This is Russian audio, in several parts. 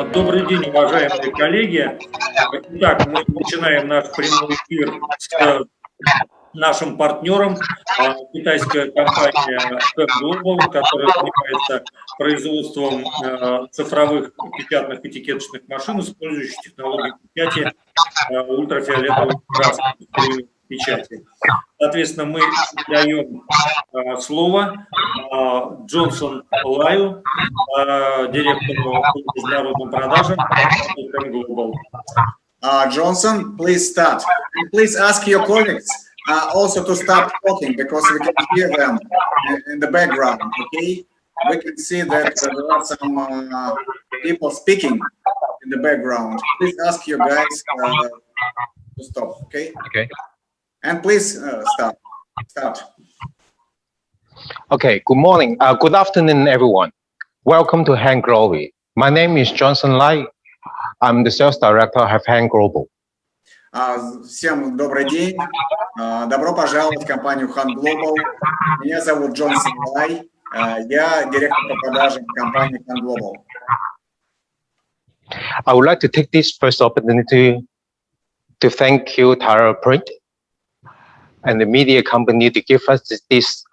Добрый день, уважаемые коллеги. Итак, мы начинаем наш прямой эфир с нашим партнером, китайская компания Pen Global, которая занимается производством цифровых печатных этикеточных машин, использующих технологию печати ультрафиолетовой краски печати. Соответственно, мы даем слово Джонсон Лаю, директору по международным продажам компании Pen Global. Johnson, please start. And please ask your colleagues also to stop talking because we can hear them in the background, okay? We can see that there are some people speaking in the background. Please ask your guys to stop, okay? Okay. And please start. Okay, good morning. Good afternoon, everyone. Welcome to Pen Global. My name is Johnson Lai. I'm the sales director of Pen Global. Всем добрый день. Добро пожаловать в компанию Pen Global. Меня зовут Джонсон Лай. Я директор по продажам компании Pen Global. I would like to take this first opportunity to thank you, Tara Print, and the media company to give us this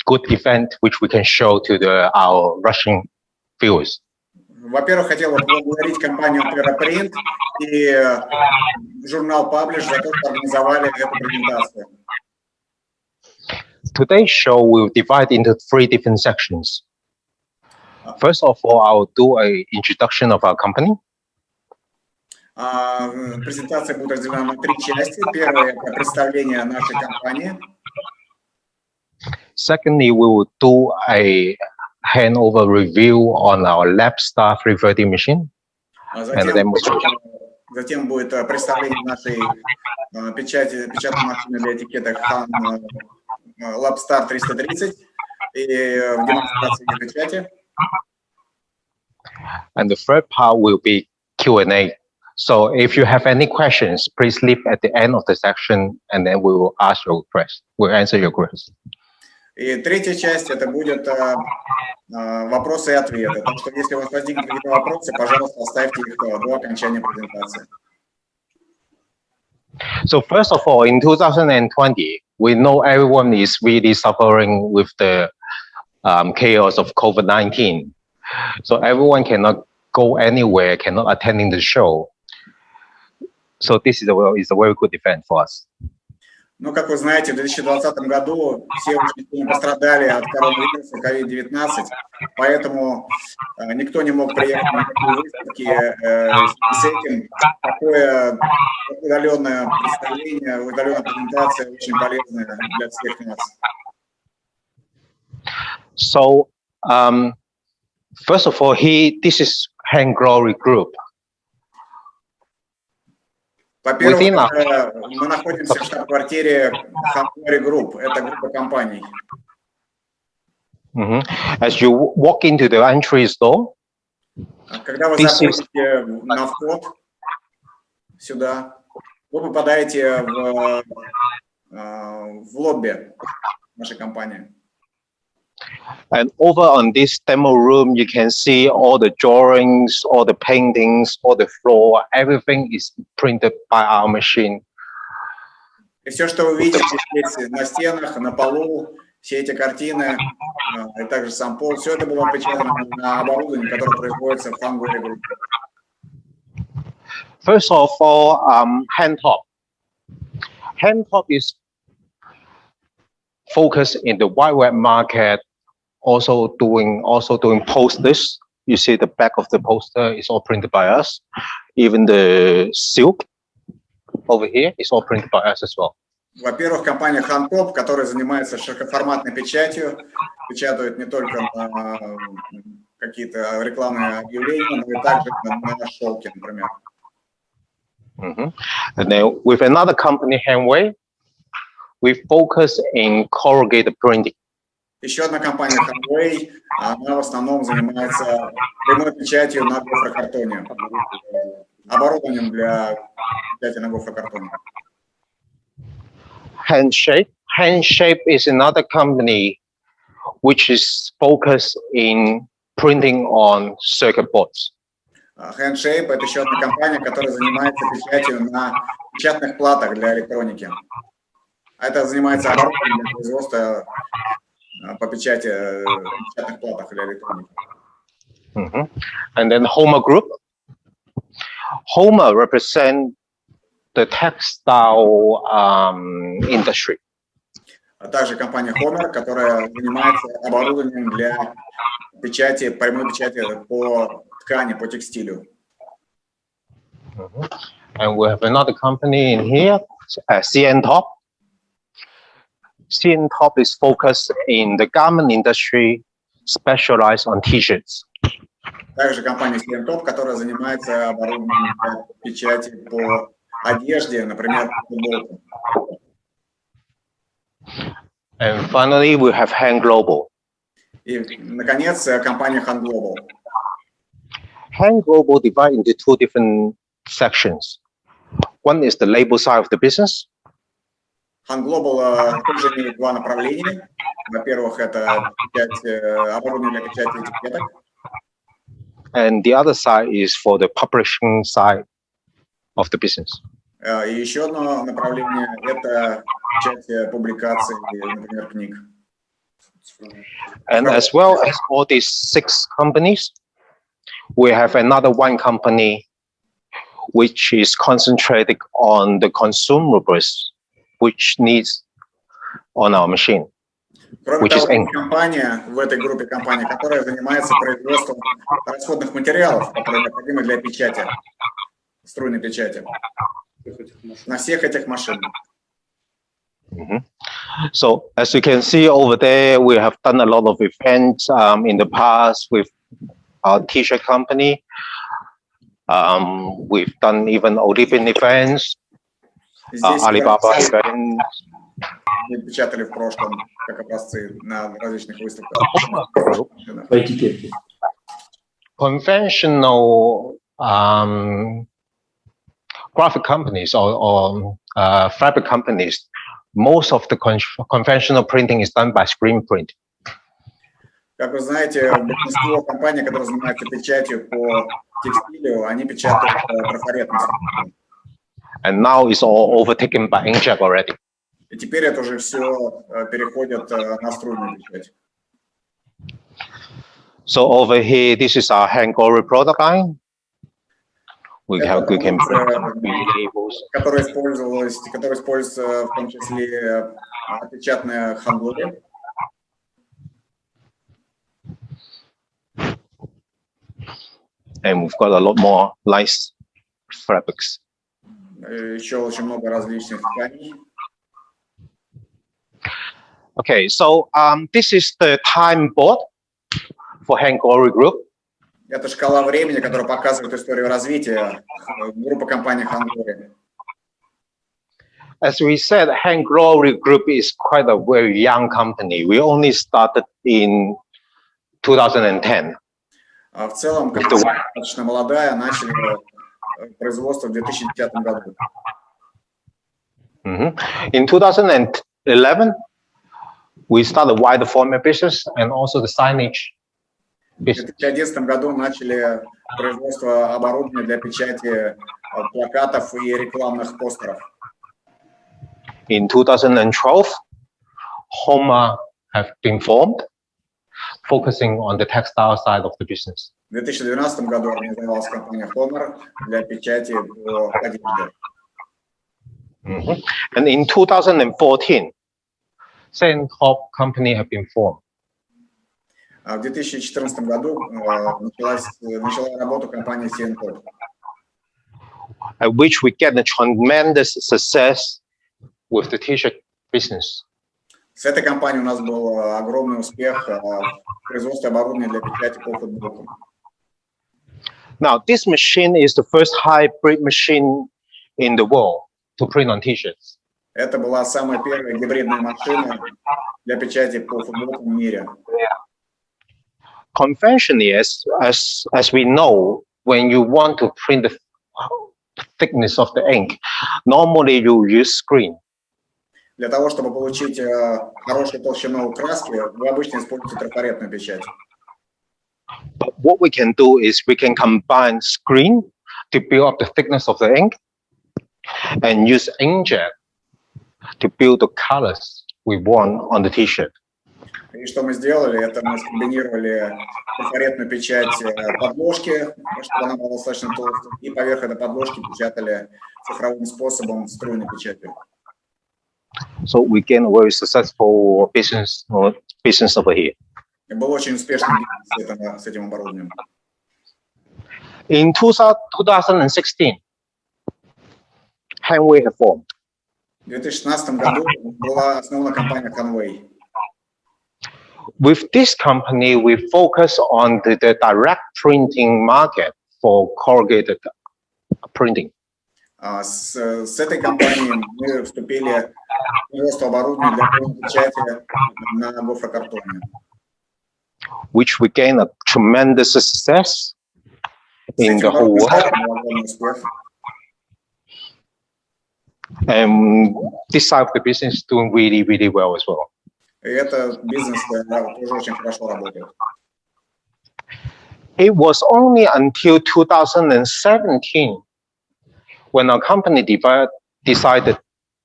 good event which we can show to our Russian viewers. Во-первых, хотел бы поблагодарить компанию TerraPrint и журнал Publish за то, что организовали эту презентацию. Today's show will divide into 3 different sections. First of all, I will do an introduction of our company. Презентация будет разделена на 3 части. Первое – это представление нашей компании. Secondly, we will do a handover review on our LabStar 330 machine. Затем будет представление нашей печатной машины для этикеток LabStar 330 и демонстрации печати. And the third part will be Q&A. So if you have any questions, please leave at the end of the section, and then we will ask your question. We'll answer your questions. И третья часть это будет вопросы и ответы. Так что если у вас возникнут какие-то вопросы, пожалуйста, оставьте их до окончания презентации. So first of all, in 2020, we know everyone is really suffering with the chaos of COVID-19. So everyone cannot go anywhere, cannot attend the show. So this is a very good event for us. Ну, как вы знаете, в 2020 году все очень сильно пострадали от коронавируса, COVID-19, поэтому никто не мог приехать на такие выставки. И с этим такое удаленное представление, удаленная презентация очень полезная для всех нас. So, first of all, this is Pen Global Group. Во-первых, мы находимся в штаб-квартире Pen Global Group. Это группа компаний. As you walk into the entry store, когда вы заходите на вход сюда, вы попадаете в лобби нашей компании. And over on this demo room, you can see all the drawings, all the paintings, all the floor, everything is printed by our machine. И все, что вы видите здесь на стенах, на полу, все эти картины, и также сам пол, все это было напечатано на оборудовании, которое производится в Pen Global Group. First of all, Handtop. Handtop is focused in the wide web market. Also doing posters. You see the back of the poster is all printed by us. Even the silk over here is all printed by us as well. Во-первых, компания Handtop, которая занимается широкоформатной печатью, печатает не только на какие-то рекламные объявления, но и также на шелке, например. And then with another company, Handway, we focus in corrugated printing. Еще одна компания Handway, она в основном занимается прямой печатью на гофрокартоне, оборудованием для печати на гофрокартоне. Handshape. Handshape is another company which is focused in printing on circuit boards. Handshape – это еще одна компания, которая занимается печатью на печатных платах для электроники. Это занимается оборудованием для производства по печати печатных платах для электроники. And then Homer Group. Homer represents the textile industry. А также компания Homer, которая занимается оборудованием для печати, прямой печати по ткани, по текстилю. And we have another company in here, CN Top. CN Top is focused in the garment industry, specialized on T-shirts. Также компания CN Top, которая занимается оборудованием для печати по одежде, например, футболку. And finally, we have Han Global. И, наконец, компания Han Global. Han Global divided into two different sections. One is the label side of the business. Han Global тоже имеет два направления. Во-первых, это оборудование для печати этикеток. And the other side is for the publishing side of the business. И еще одно направление – это печать публикаций, например, книг. And as well as all these 6 companies, we have another one company which is concentrated on the consumables which needs on our machine. Кроме того, есть компания в этой группе компаний, которая занимается производством расходных материалов, которые необходимы для печати, струйной печати, на всех этих машинах. So as you can see over there, we have done a lot of events in the past with our T-shirt company. We've done even Olympic events, Alibaba events. Мы печатали в прошлом как образцы на различных выставках. Conventional graphic companies or fabric companies, most of the conventional printing is done by screen print. Как вы знаете, большинство компаний, которые занимаются печатью по текстилю, они печатают трафаретным способом. And now it's all overtaken by inkjet already. И теперь это уже все переходит на струйную печать. So over here, this is our Han Global product line. We can print labels. Который используется в том числе печатная Han Global. And we've got a lot more nice fabrics. Еще очень много различных тканей. Okay, so this is the time board for Han Global Group. Это шкала времени, которая показывает историю развития группы компаний Han Global. As we said, Han Global Group is quite a very young company. We only started in 2010. В целом, компания достаточно молодая, начали производство в 2010 году. In 2011, we started wider format business and also the signage business. В 2011 году начали производство оборудования для печати плакатов и рекламных постеров. In 2012, Homer have been formed, focusing on the textile side of the business. В 2012 году организовалась компания Homer для печати по одежде. And in 2014, CN Top company have been formed. В 2014 году начала работу компания CN Top, At which we get a tremendous success with the T-shirt business. С этой компанией у нас был огромный успех в производстве оборудования для печати по футболкам. Now, this machine is the first hybrid machine in the world to print on T-shirts. Это была самая первая гибридная машина для печати по футболкам в мире. Conventionally, as we know, when you want to print the thickness of the ink, normally you use screen. Для того, чтобы получить хорошую толщину краски, вы обычно используете трафаретную печать. But what we can do is we can combine screen to build up the thickness of the ink and use inkjet to build the colors we want on the t-shirt. И что мы сделали, это мы скомбинировали трафаретную печать подложки, чтобы она была достаточно толстой, и поверх этой подложки печатали цифровым способом струйной печатью. So we gain a very successful business over here. И был очень успешный бизнес с этим оборудованием. In 2016, Hanway had formed. В 2016 году была основана компания Hanway. With this company, we focus on the direct printing market for corrugated printing. С этой компанией мы вступили в производство оборудования для печати на гофрокартоне. Which we gain a tremendous success in the whole world. And this side of the business is doing really, really well as well. И этот бизнес тоже очень хорошо работает. It was only until 2017 when our company decided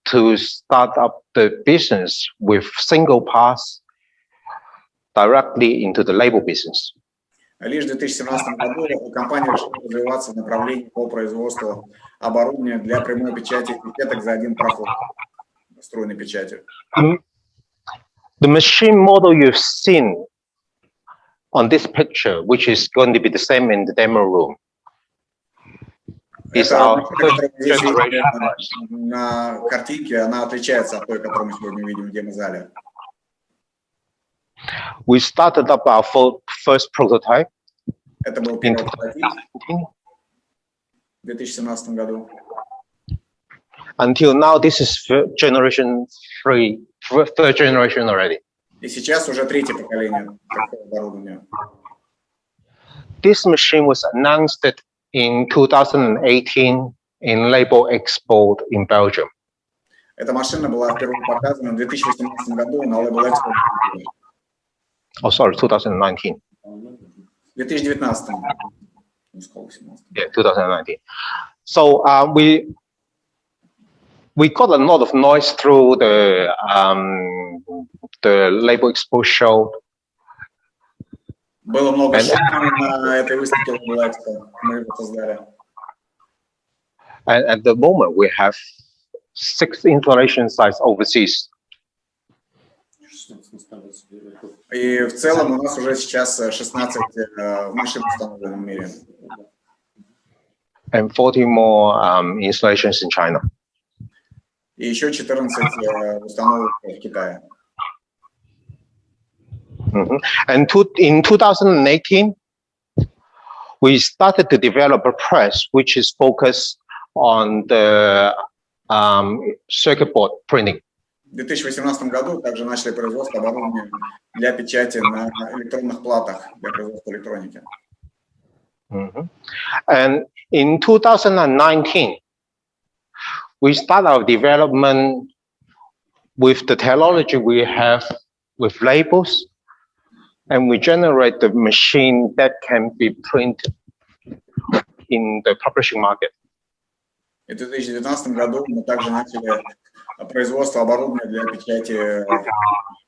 to start up the business with single pass directly into the label business. Лишь в 2017 году компания решила развиваться в направлении по производству оборудования для прямой печати этикеток за один проход струйной печати. The machine model you've seen on this picture, which is going to be the same in the demo room, is our third generation. На картинке она отличается от той, которую мы сегодня видим в демо-зале. We started up our first prototype. Это был первый прототип в 2017 году. Until now, this is third generation already. И сейчас уже третье поколение такого оборудования. This machine was announced in 2018 in Label Expo in Belgium. Эта машина была впервые показана в 2018 году на Label Expo. Oh, sorry, 2019. 2019. Yeah, 2019. So we got a lot of noise through the Label Expo show. Было много шума на этой выставке Label Expo. Мы его создали. And at the moment, we have 6 installation sites overseas. И в целом у нас уже сейчас 16 машин установлены в мире. And 40 more installations in China. И еще 14 установок в Китае. And in 2018, we started to develop a press which is focused on the circuit board printing. В 2018 году также начали производство оборудования для печати на электронных платах для производства электроники. And in 2019, we start our development with the technology we have with labels, and we generate the machine that can be printed in the publishing market. И в 2019 году мы также начали производство оборудования для печати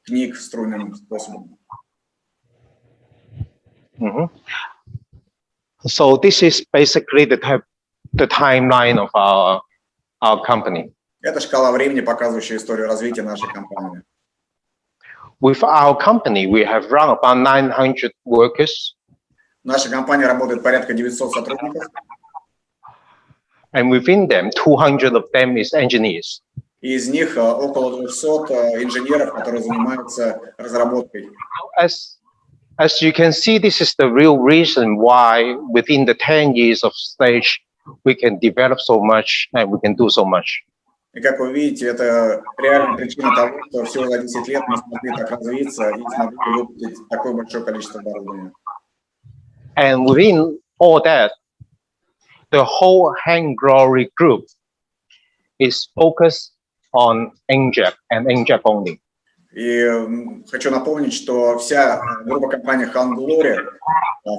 книг струйным способом. So this is basically the timeline of our company. Это шкала времени, показывающая историю развития нашей компании. With our company, we have around about 900 workers. Наша компания работает порядка 900 сотрудников. And within them, 200 of them is engineers. И из них около 200 инженеров, которые занимаются разработкой. As you can see, this is the real reason why within the 10 years of stage, we can develop so much and we can do so much. И как вы видите, это реальная причина того, что всего за 10 лет мы смогли так развиться и смогли выпустить такое большое количество оборудования. And within all that, the whole Hanglory group is focused on inkjet and inkjet only. И хочу напомнить, что вся группа компании Hunglory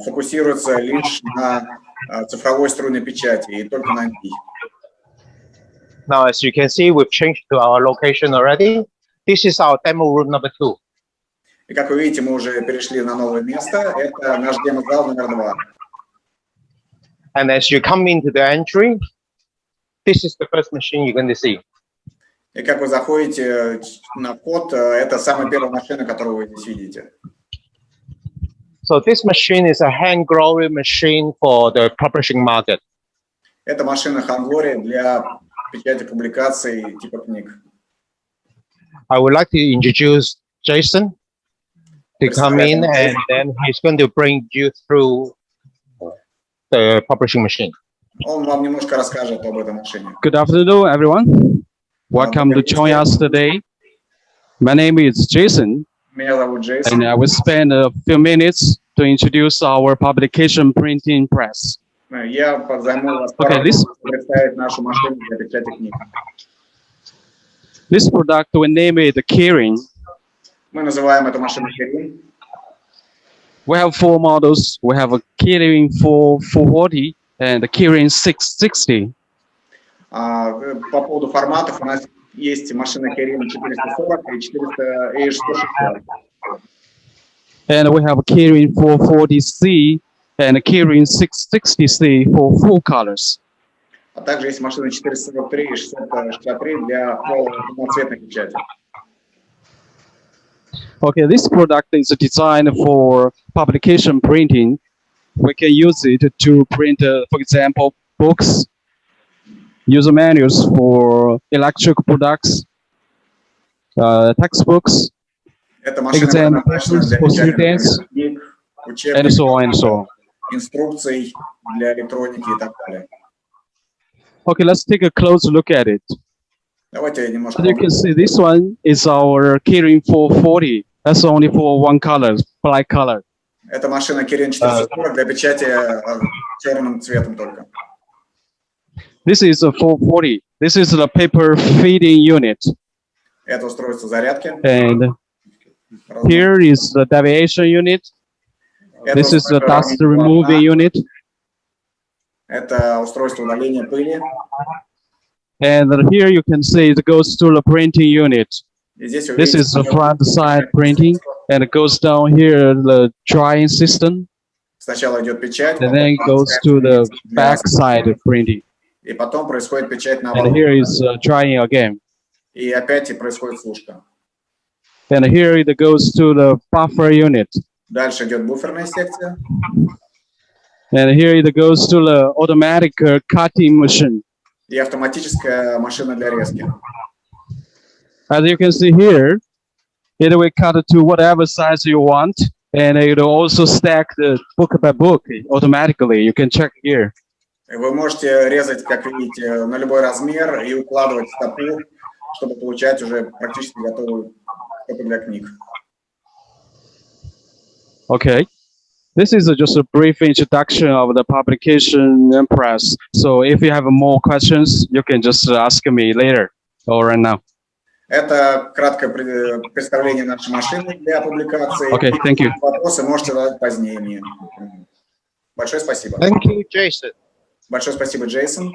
фокусируется лишь на цифровой струйной печати и только на ней. Now, as you can see, we've changed to our location already. This is our demo room number 2. И как вы видите, мы уже перешли на новое место. Это наш демо-зал номер 2. And as you come into the entry, this is the first machine you're going to see. И как вы заходите на вход, это самая первая машина, которую вы здесь видите. So this machine is a hand growing machine for the publishing market. Это машина Hunglory для печати публикаций типа книг. I would like to introduce Jason to come in, and then he's going to bring you through the publishing machine. Он вам немножко расскажет об этой машине. Good afternoon, everyone. Welcome to join us today. My name is Jason, Меня зовут Джейсон. and I will spend a few minutes to introduce our publication printing press. Я займу вас Okay, this- представить нашу машину для печати книг. This product, we name it Kirin. Мы называем эту машину Kirin. We have 4 models. We have a Kirin 440 and a Kirin 660. По поводу форматов у нас есть машина Kirin 440 и 160. And we have a Kirin 440C and a Kirin 660C for full colors. А также есть машина 443 и 663 для полноцветной печати. Okay, this product is designed for publication printing. We can use it to print, for example, books, user manuals for electrical products, textbooks, Это машина exam предназначена papers для for печати students, книг, and учебников, so on and so on. инструкций для электроники и так далее. Okay, let's take a close look at it. Давайте я немножко... As you can see, this one is our Kirin 440. That's only for one color, black color. Это машина Kirin 440 для печати черным цветом только. This is a 440. This is the paper feeding unit. Это устройство зарядки. And here is the deviation unit. Это This is the устройство dust removing unit. Это устройство удаления пыли. And here you can see it goes to the printing unit. И здесь вы This видите, is the front side printing, and it goes down here the drying system, сначала идет печать, and then it goes to the back side printing. и потом происходит печать на And here is drying again. и опять и происходит сушка. And here it goes to the buffer unit. Дальше идет буферная секция. And here it goes to the automatic cutting machine. И автоматическая машина для резки. As you can see here, it will cut to whatever size you want, and it will also stack the book by book automatically. You can check here. Вы можете резать, как видите, на любой размер и укладывать в стопу, чтобы получать уже практически готовую стопу для книг. Okay. This is just a brief introduction of the publication and press. So if you have more questions, you can just ask me later or right now. Это краткое представление нашей машины для публикации. Okay, thank you. Вопросы можете задать позднее мне. Большое спасибо. Thank you, Jason. Большое спасибо, Джейсон.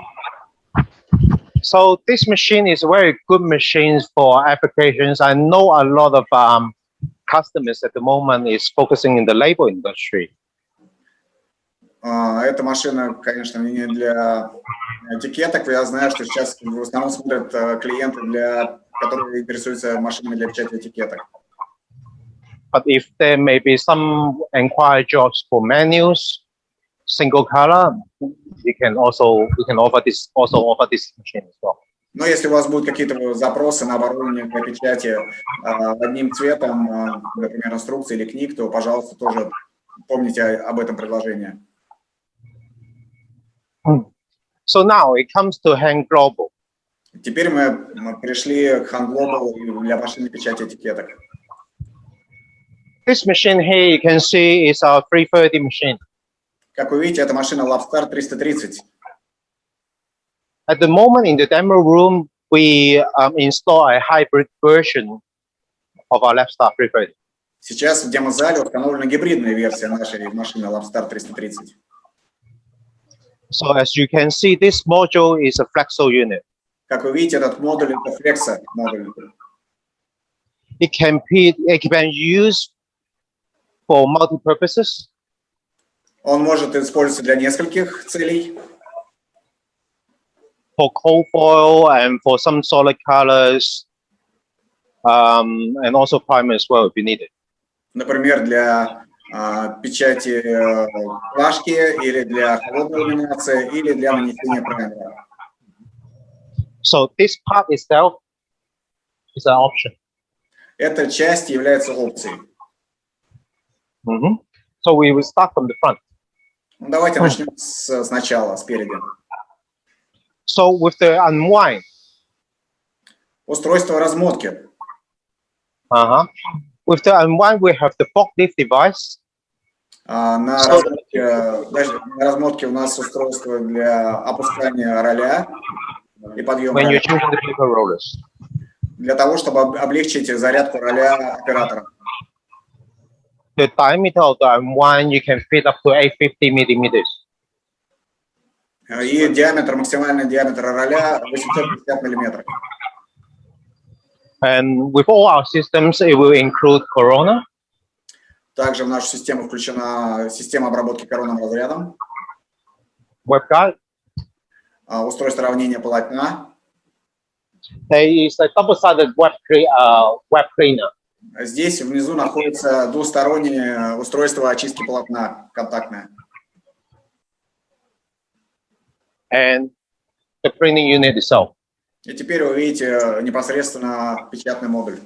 So this machine is a very good machine for applications. I know a lot of customers at the moment is focusing in the label industry. Эта машина, конечно, не для этикеток. Я знаю, что сейчас в основном смотрят клиенты, которые интересуются машинами для печати этикеток. But if there may be some inquiry jobs for menus, single color, we can offer this machine as well. Но если у вас будут какие-то запросы на оборудование для печати одним цветом, например, инструкции или книг, то, пожалуйста, тоже помните об этом предложении. So now it comes to Hand Global. Теперь мы пришли к Hunglory для машины печати этикеток. This machine here you can see is our 330 machine. Как вы видите, это машина Labstar 330. At the moment in the demo room, we install a hybrid version of our Labstar 330. Сейчас в демозале установлена гибридная версия нашей машины Labstar 330. So as you can see, this module is a flexo unit. Как вы видите, этот модуль — это флекса модуль. It can be used for multi-purposes. Он может использоваться для нескольких целей. For cold foil and for some solid colors, and also primer as well if you need it. Например, для печати плашки или для холодной ламинации или для нанесения праймера. So this part itself is an option. Эта часть является опцией. So we will start from the front. Ну, давайте начнем сначала, спереди. So with the unwind, Устройство размотки. with the unwind, we have the forklift device. На размотке у нас устройство для опускания роля и подъема When роля. you're choosing the paper rollers. Для того, чтобы облегчить зарядку роля оператора. The diameter of the unwind you can fit up to 850 millimeters. И диаметр, максимальный диаметр роля 850 миллиметров. And with all our systems, it will include Corona. Также в нашу систему включена система обработки коронным разрядом, WebGuide. устройство равнения полотна. There is a double-sided web cleaner. Здесь внизу находится двустороннее устройство очистки полотна, контактное. And the printing unit itself. И теперь вы видите непосредственно печатный модуль.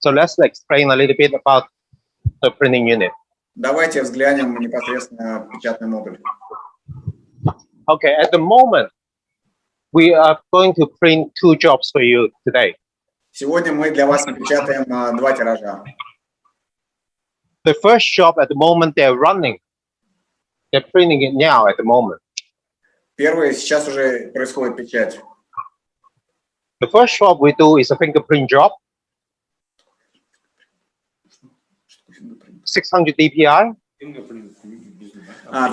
So let's explain a little bit about the printing unit. Давайте взглянем непосредственно печатный модуль. Okay, at the moment, we are going to print 2 jobs for you today. Сегодня мы для вас напечатаем 2 тиража. The first job at the moment they're running. They're printing it now at the moment. Первый, сейчас уже происходит печать. The first job we do is a fingerprint job. 600 DPI.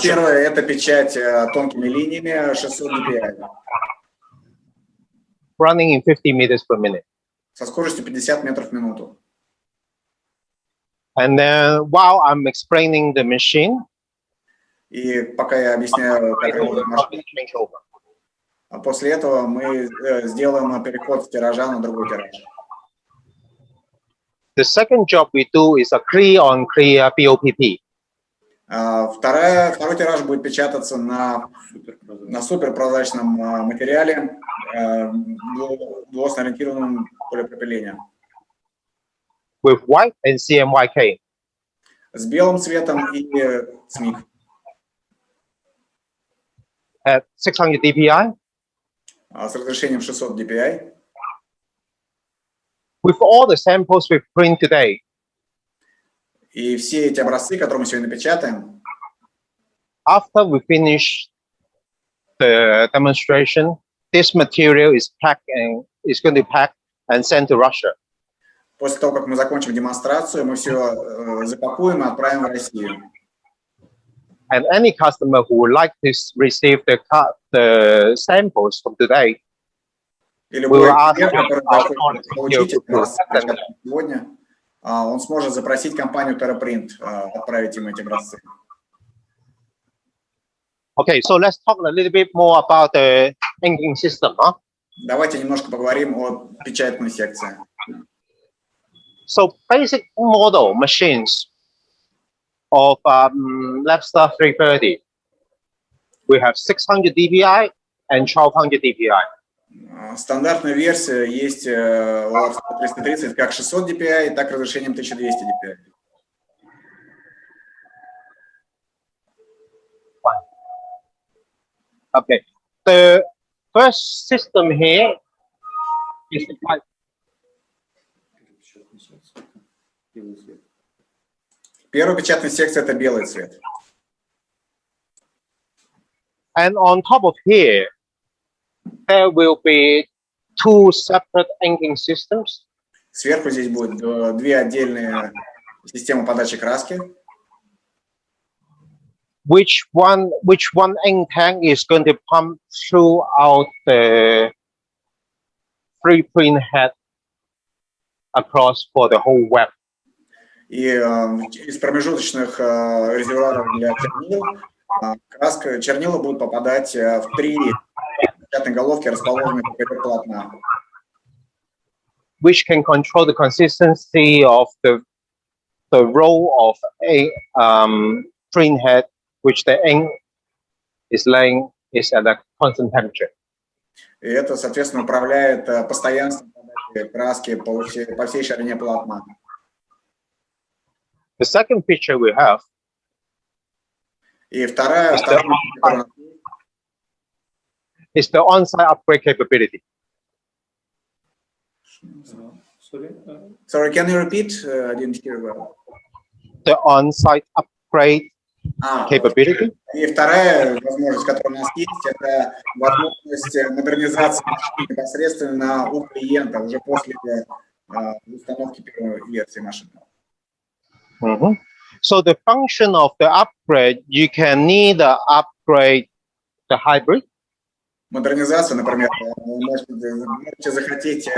Первое — это печать тонкими линиями 600 dpi Running in 50 meters per minute. со скоростью 50 метров в минуту. And then while I'm explaining the machine, И пока я объясняю, как работает машина, после этого мы сделаем переход с тиража на другой тираж. the second job we do is a clear BOPP. Второй тираж будет печататься на суперпрозрачном материале, двуосно-ориентированном полипропилене. With white and CMYK. С белым цветом и СМИК. At 600 DPI. С разрешением 600 dpi. With all the samples we print today, И все эти образцы, которые мы сегодня напечатаем, after we finish the demonstration, this material is packed and is going to be packed and sent to Russia. после того, как мы закончим демонстрацию, мы все запакуем и отправим в Россию. And any customer who would like to receive the samples from today, И любой We will ask клиент, который our захочет quality получить here. образцы сегодня, он сможет запросить компанию TerraPrint, отправить им эти образцы. okay, so let's talk a little bit more about the inking system. Давайте немножко поговорим о печатной секции. So basic model machines of Labstar 330. We have 600 dpi and 1200 dpi. Стандартная версия есть у Labstar 330 как 600 dpi, так и разрешением 1200 dpi. Okay, the first system here is the pipe. Первая печатная секция — это белый цвет. And on top of here, there will be 2 separate inking systems. Сверху здесь будет две отдельные системы подачи краски. Which one ink tank is going to pump throughout the three print head across for the whole web. И из промежуточных резервуаров для чернил чернила будут попадать в три печатные головки, расположенные поперек полотна. Which can control the consistency of the roll of a print head, which the ink is laying is at a constant temperature. И это, соответственно, управляет постоянством подачи краски по всей ширине полотна. The second feature we have И вторая is the on-site upgrade capability. Sorry, can you repeat? I didn't hear well. The on-site upgrade capability. И вторая возможность, которая у нас есть, это возможность модернизации машины непосредственно у клиента уже после установки первой версии машины. So the function of the upgrade, you can either upgrade the hybrid. Модернизация, например, вы можете захотеть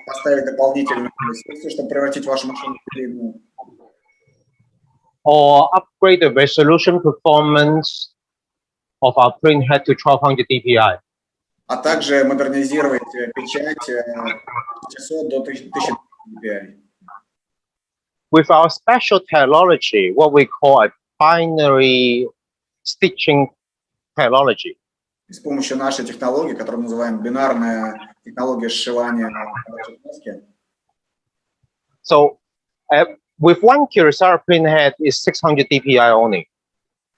поставить дополнительную ресурсы, чтобы превратить вашу машину в гибридную. Or upgrade the resolution performance of our print head to 1200 dpi. А также модернизировать печать 500 до 1000 dpi. With our special technology, what we call a binary stitching technology. С помощью нашей технологии, которую мы называем бинарная технология сшивания краски. So with one Kyocera print head is 600 dpi only.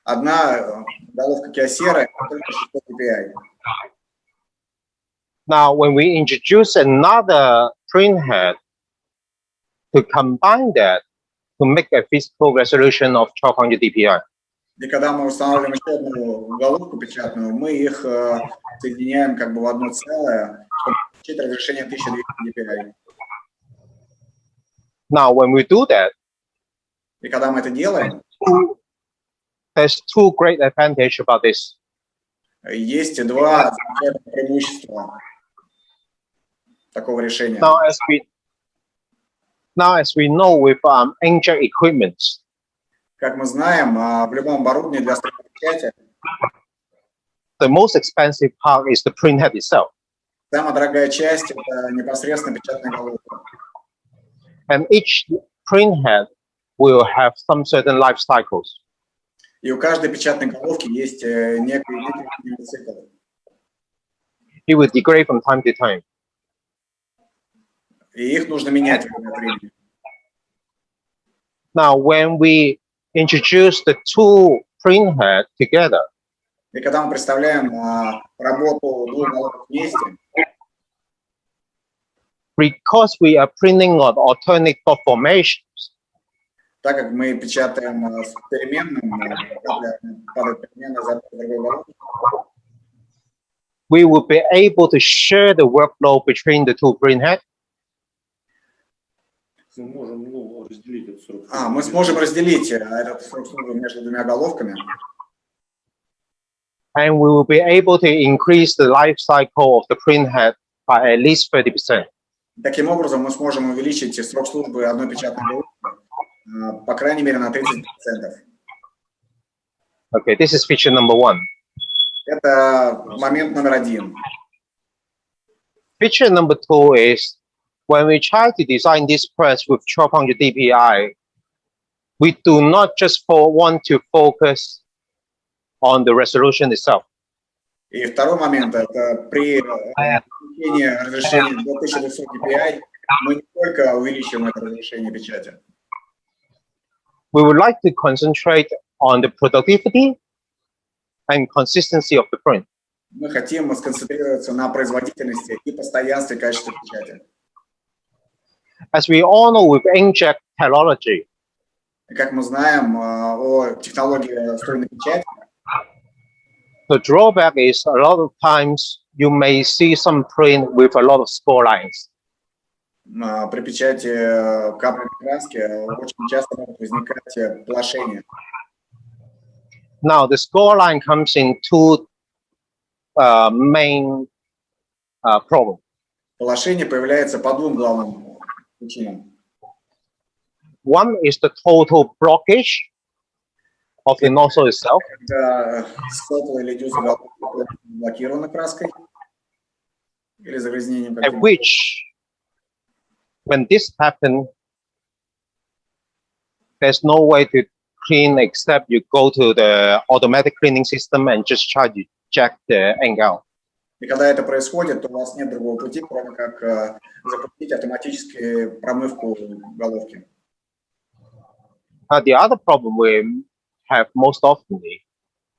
Одна головка Kyocera только 600 dpi. Now, when we introduce another print head to combine that to make a physical resolution of 1200 dpi. И когда мы устанавливаем еще одну головку печатную, мы их соединяем как бы в одно целое, чтобы получить разрешение 1200 dpi. Now, when we do that, И когда мы это делаем, there's two great advantages about this. есть два замечательных преимущества такого решения. Now, as we know with inkjet equipment, Как мы знаем, в любом оборудовании для печати the most expensive part is the print head itself. самая дорогая часть – это непосредственно печатная головка. And each print head will have some certain life cycles. И у каждой печатной головки есть некий цикл. It will degrade from time to time. И их нужно менять время от времени. Now, when we introduce the two print heads together, И когда мы представляем работу двух головок вместе, because we are printing on alternate dot formations, так как мы печатаем с переменным, падает переменная за другой головкой, we will be able to share the workload between the two print heads. мы сможем разделить этот срок службы между двумя головками. And we will be able to increase the life cycle of the print head by at least 30%. Таким образом, мы сможем увеличить срок службы одной печатной головки, по крайней мере, на 30%. Okay, this is feature number one. Это момент номер один. Feature number two is when we try to design this press with 1200 dpi, we do not just want to focus on the resolution itself. И второй момент – это при увеличении разрешения до 1200 dpi мы не только увеличиваем это разрешение печати. We would like to concentrate on the productivity and consistency of the print. Мы хотим сконцентрироваться на производительности и постоянстве качества печати. As we all know with inkjet technology, И как мы знаем о технологии встроенной печати, the drawback is a lot of times you may see some print with a lot of score lines. при печати каплями краски очень часто могут возникать полошения. Now, the score line comes in two main problems. Полошение появляется по двум главным причинам. One is the total blockage of the nozzle itself, Когда сопла или дюза блокированы краской или загрязнением at каким-то. which, when this happens, there's no way to clean except you go to the automatic cleaning system and just try to check the ink out. И когда это происходит, то у вас нет другого пути, кроме как запустить автоматически промывку головки. The other problem we have most often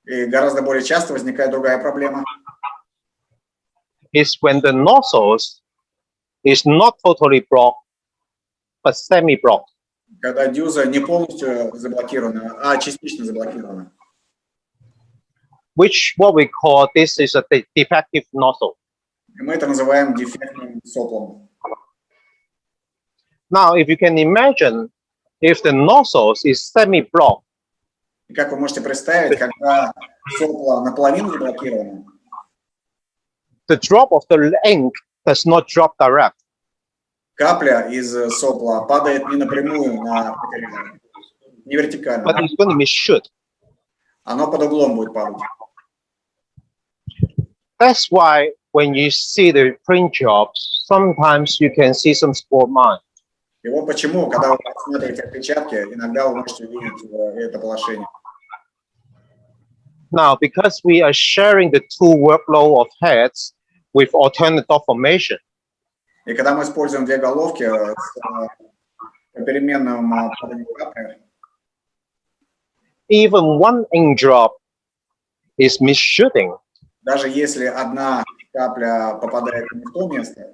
И гораздо более часто возникает другая проблема. is when the nozzles is not totally blocked, but semi-blocked. Когда дюза не полностью заблокирована, а частично заблокирована. Which what we call this is a defective nozzle. И мы это называем дефектным соплом. Now, if you can imagine, if the nozzles is semi-blocked, И как вы можете представить, когда сопло наполовину заблокировано, the drop of the ink does not drop direct. капля из сопла падает не напрямую на материал, не But вертикально. it's going to be shoot. Оно под углом будет падать. That's why when you see the print jobs, sometimes you can see some sport marks. И вот почему, когда вы смотрите отпечатки, иногда вы можете увидеть это полошение. Now, because we are sharing the two workload of heads with alternate dot formation, И когда мы используем две головки с попеременным паданием капли, even one ink drop is misshooting. даже если одна капля попадает не в то место,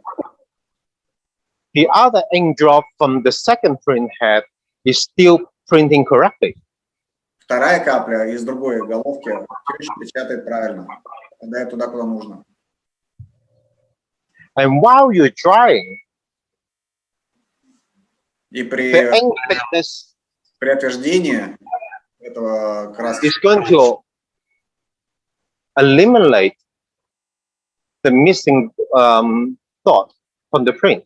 The other ink drop from the second print head is still printing correctly. вторая капля из другой головки все еще печатает правильно, попадает туда, куда нужно. And while you're drying, И the ink thickness при отверждении этого краски is going to eliminate the missing dot from the print.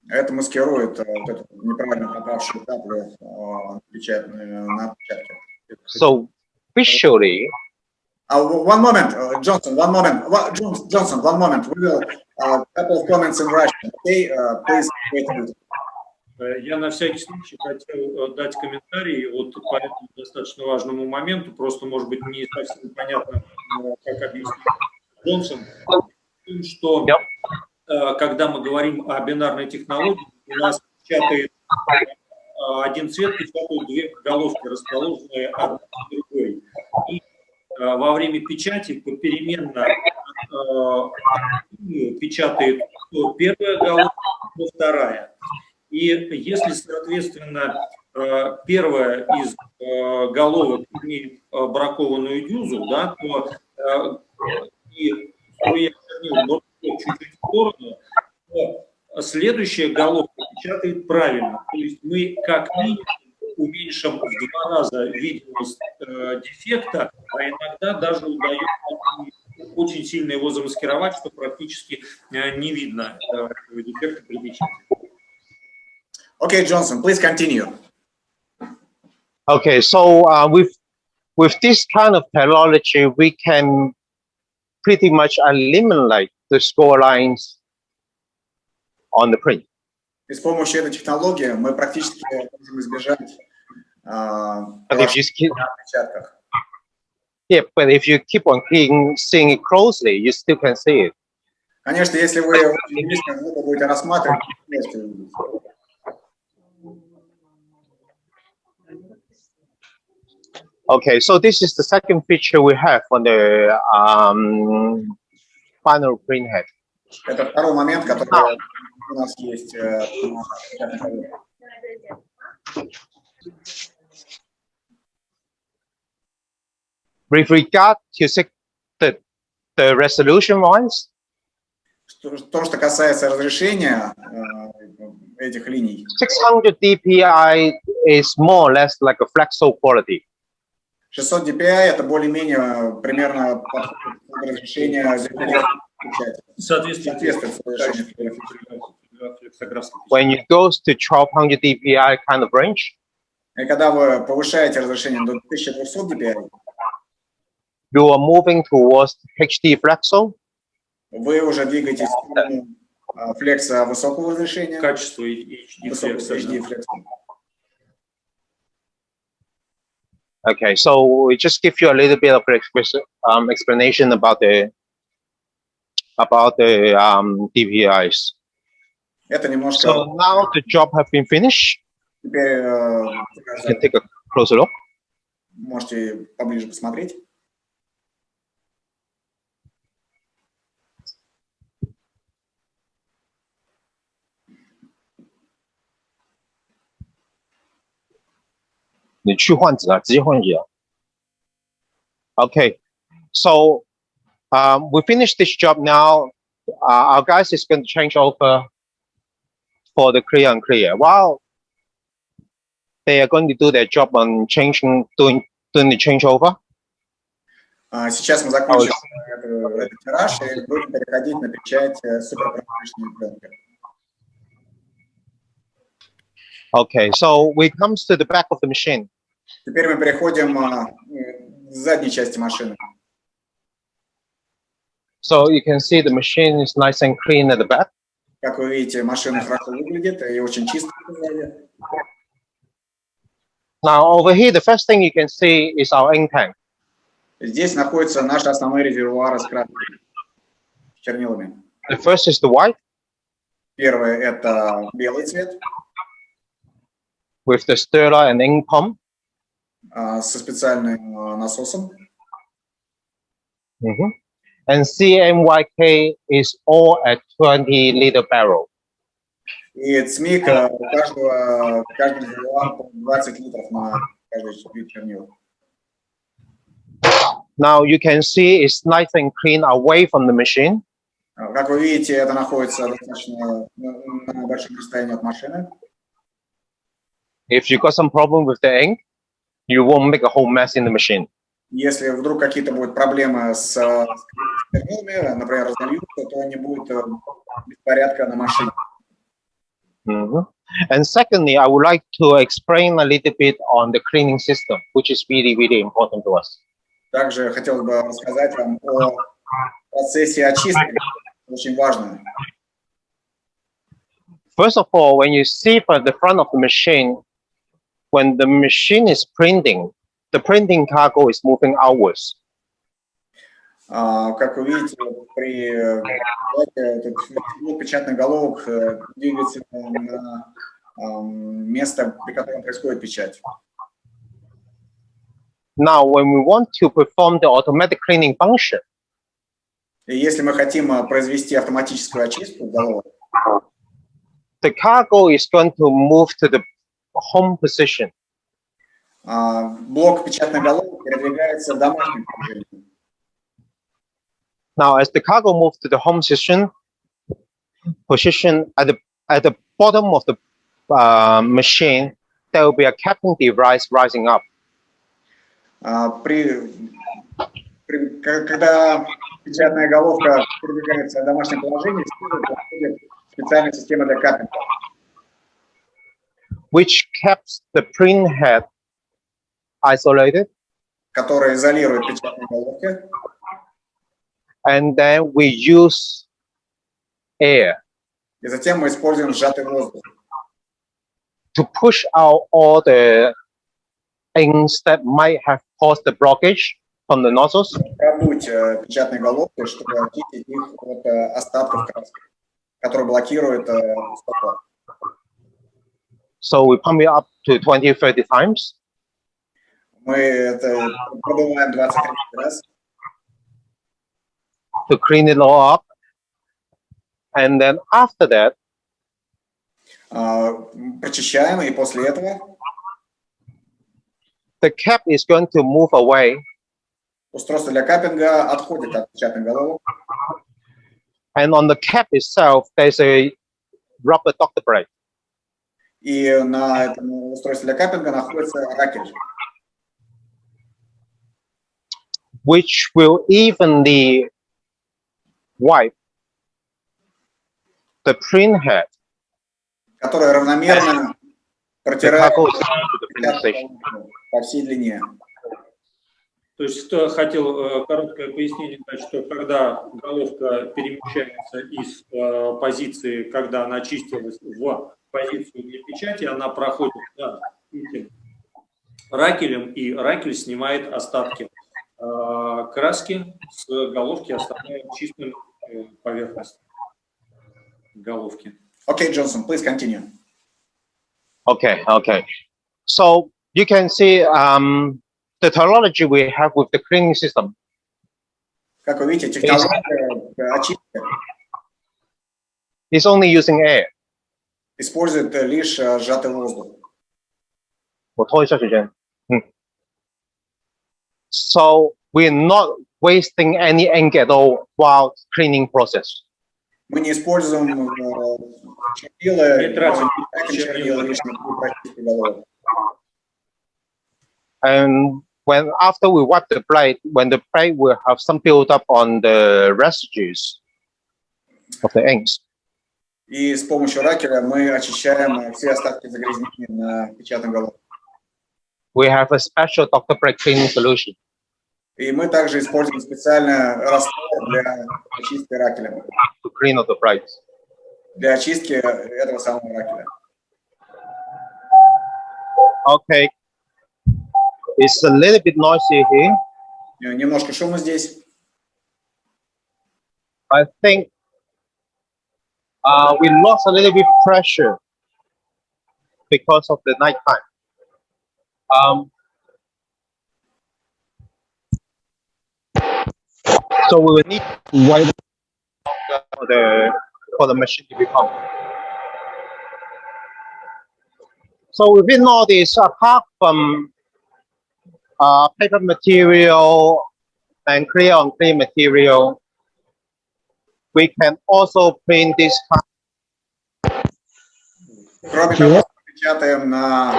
это маскирует вот эту неправильно попавшую каплю на отпечатке. So visually, One moment, Johnson, one moment. Johnson, one moment. We will couple of comments in Russian. Okay, please wait a minute. Я на всякий случай хотел дать комментарий вот по этому достаточно важному моменту, просто, может быть, не совсем понятно, как объяснить Джонсон, что когда мы говорим о бинарной технологии, у нас печатает один цвет, печатают две головки, расположенные одна на другой. И во время печати попеременно печатает то первая головка, то вторая. И если, соответственно, первая из головок имеет бракованную дюзу, да, то и струя чернил чуть-чуть в сторону, то следующая головка печатает правильно. То есть мы как минимум уменьшим в 2 раза видимость дефекта, а иногда даже удается очень сильно его замаскировать, что практически не видно дефекта при печати. Okay, Johnson, please continue. okay, so with this kind of technology, we can pretty much eliminate the score lines on the print. И с помощью этой технологии мы практически можем избежать But if you keep, на отпечатках. yeah, but if you keep on seeing it closely, you still can see it. Конечно, если вы очень близко будете рассматривать, вы можете увидеть. Okay, so this is the second feature we have on the final print head. Это второй момент, который у нас есть. With regard to the resolution wise, В том, что касается разрешения этих линий. 600 dpi is more or less like a flexo quality. 600 dpi это более-менее примерно подходит под разрешение печати. Соответствует Соответствует флексографской печати. When it goes to 1200 dpi kind of range, И когда вы повышаете разрешение до 1200 dpi, you are moving towards HD flexo. вы уже двигаетесь в сторону флекса высокого разрешения, Качество HD высокого флекса. HD флекса. Okay, so we just give you a little bit of explanation about the DPIs. Это немножко... So now the job have been finished. Теперь You can take a closer look. можете поближе посмотреть. Okay, so we finished this job now. Our guys is going to change over for the clear and clear. While they are going to do their job on doing the changeover, Сейчас мы закончим этот тираж и будем переходить на печать суперпрозрачной пленки. okay, so we comes to the back of the machine. Теперь мы переходим к задней части машины. So you can see the machine is nice and clean at the back. Как вы видите, машина хорошо выглядит и очень чисто. Now over here, the first thing you can see is our ink tank. Здесь находится наш основной резервуар с краской, с чернилами. The first is the white Первый – это белый цвет with the stirrer and ink pump. со специальным насосом. And CMYK is all at 20-liter barrel. И ЦМИК каждый резервуар по 20 литров на каждый вид чернил. Now you can see it's nice and clean away from the machine. Как вы видите, это находится достаточно на большом расстоянии от машины. If you got some problem with the ink, you won't make a whole mess in the machine. Если вдруг какие-то будут проблемы с чернилами, например, разольются, то не будет беспорядка на машине. And secondly, I would like to explain a little bit on the cleaning system, which is really, really important to us. Также хотелось бы рассказать вам о процессе очистки, очень важно. First of all, when you see from the front of the machine, when the machine is printing, the printing cargo is moving outwards. Как вы видите, при печатных головок двигается на место, при котором происходит печать. Now, when we want to perform the automatic cleaning function, И если мы хотим произвести автоматическую очистку головок, the cargo is going to move to the home position. блок печатных головок передвигается в домашнем положении. Now, as the cargo moves to the home position at the bottom of the machine, there will be a capping device rising up. Когда печатная головка передвигается в домашнем положении, происходит специальная система для капинга, which keeps the print head isolated. которая изолирует печатные головки. And then we use air И затем мы используем сжатый воздух, to push out all the things that might have caused the blockage from the nozzles. продуть печатные головки, чтобы очистить их от остатков краски, которые блокируют стекло. So we pump it up to 20-30 times. Мы это продуваем 20-30 раз, to clean it all up. And then after that, прочищаем, и после этого the cap is going to move away. устройство для капинга отходит от печатных головок. And on the cap itself, there's a rubber Dr. brake. И на этом устройстве для каппинга находится ракель, which will evenly wipe the print head, который равномерно the протирает cargo is to the print station. по всей длине. То есть хотел короткое пояснение дать, что когда головка перемещается из позиции, когда она чистилась, в позицию для печати, она проходит этим ракелем, и ракель снимает остатки краски с головки, оставляя чистым поверхность головки. Okay, Johnson, please continue. Okay, okay. So you can see the technology we have with the cleaning system Как вы видите, технология очистки is only using air. использует лишь сжатый воздух. 我拖一下时间。So we're not wasting any ink at all while cleaning process. Мы не используем чернила, Не тратим чернила лишних при прочистке головок. And when after we wipe the plate, when the plate will have some build up on the residues of the inks, И с помощью ракеля мы очищаем все остатки загрязнений на печатной головке. we have a special Dr. Black cleaning solution. И мы также используем специальный раствор для очистки ракеля, To clean up the plates. для очистки этого самого ракеля. Okay. It's a little bit noisy here. Немножко шума здесь. I think we lost a little bit pressure because of the night time. So we will need to wait for the machine to become. So within all this, apart from paper material and clear on clear material, we can also print this kind. Кроме того, что мы печатаем на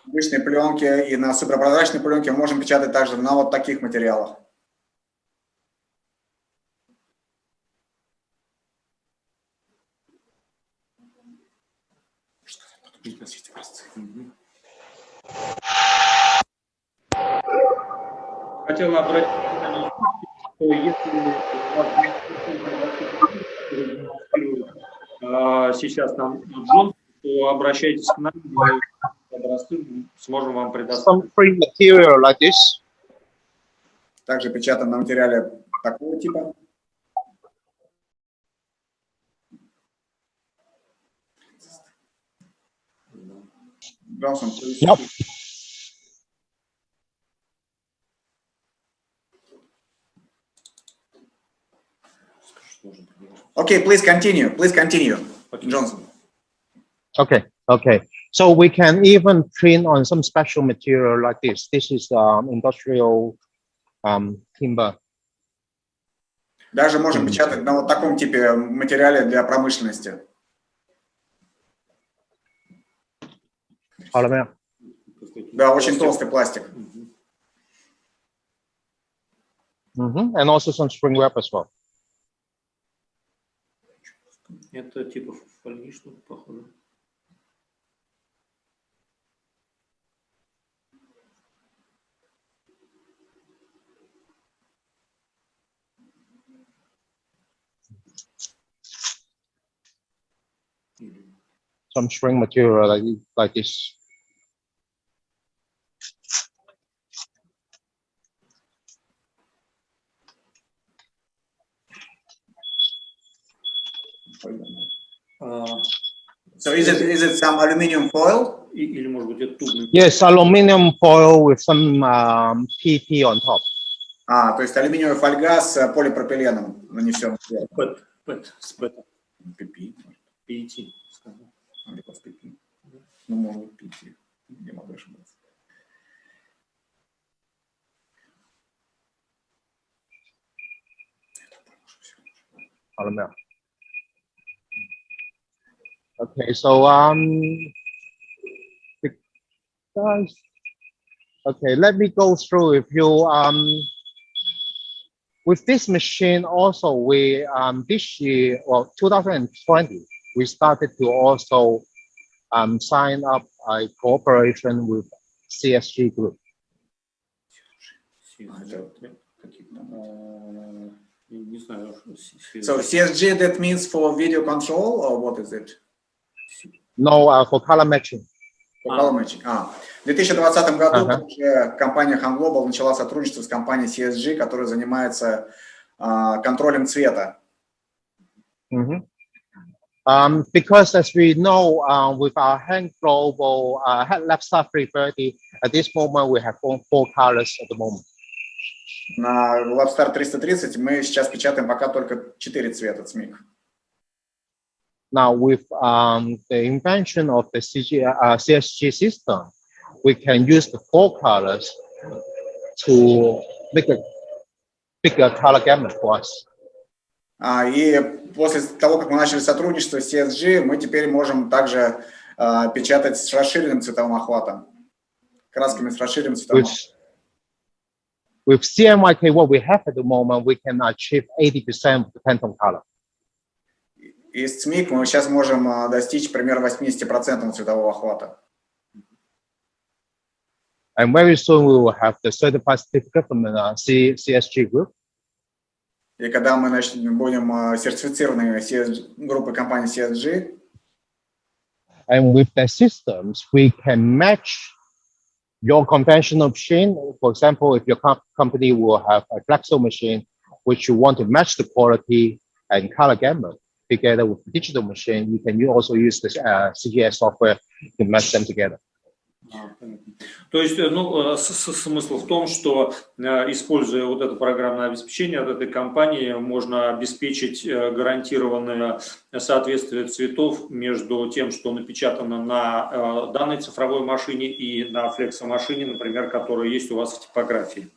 обычной пленке и на суперпрозрачной пленке, мы можем печатать также на вот таких материалах. Хотел обратить внимание, что если сейчас нам Джон, то обращайтесь к нам, мы образцы сможем вам предоставить. Some print material like this. Также печатаем на материале такого типа. Johnson, please. Yep. Okay, please continue. Please continue, Johnson. Okay, okay. So we can even print on some special material like this. This is industrial timber. Даже можем печатать на вот таком типе материале для промышленности. 好了没有？ Да, очень толстый пластик. And also some spring wrap as well. Это типа фольгишного, похоже. Some spring material like this. So is it some aluminum foil? Или, может быть, это тубный. Yes, aluminum foil with some PP on top. То есть алюминиевая фольга с полипропиленом нанесен. PP. PET. Ну, может быть, PP. Не могу ошибаться. Okay, so Guys, okay, let me go through with you. With this machine also, we this year, well, 2020, we started to also sign up a cooperation with CSG Group. Не знаю. So CSG, that means for video control, or what is it? No, for color matching. For color matching. В 2020 году также компания Han Global начала сотрудничество с компанией CSG, которая занимается контролем цвета. Because as we know, with our Han Global Labstar 330, at this moment we have four colors at the moment. На Labstar 330 мы сейчас печатаем пока только 4 цвета CMYK. Now with the invention of the CSG system, we can use the 4 colors to make a bigger color gamut for us. И после того, как мы начали сотрудничество с CSG, мы теперь можем также печатать с расширенным цветовым охватом, красками с расширенным цветовым охватом. With CMYK, what we have at the moment, we can achieve 80% of the Pantone color. И с CMYK мы сейчас можем достичь примерно 80% цветового охвата. And very soon we will have the certified certificate from the CSG Group. И когда мы будем сертифицированы группой компании CSG, and with the systems, we can match your conventional machine. For example, if your company will have a flexo machine, which you want to match the quality and color gamut together with the digital machine, you can also use this CGS software to match them together. То есть, смысл в том, что, используя вот это программное обеспечение от этой компании, можно обеспечить гарантированное соответствие цветов между тем, что напечатано на данной цифровой машине и на флексомашине, например, которая есть у вас в типографии.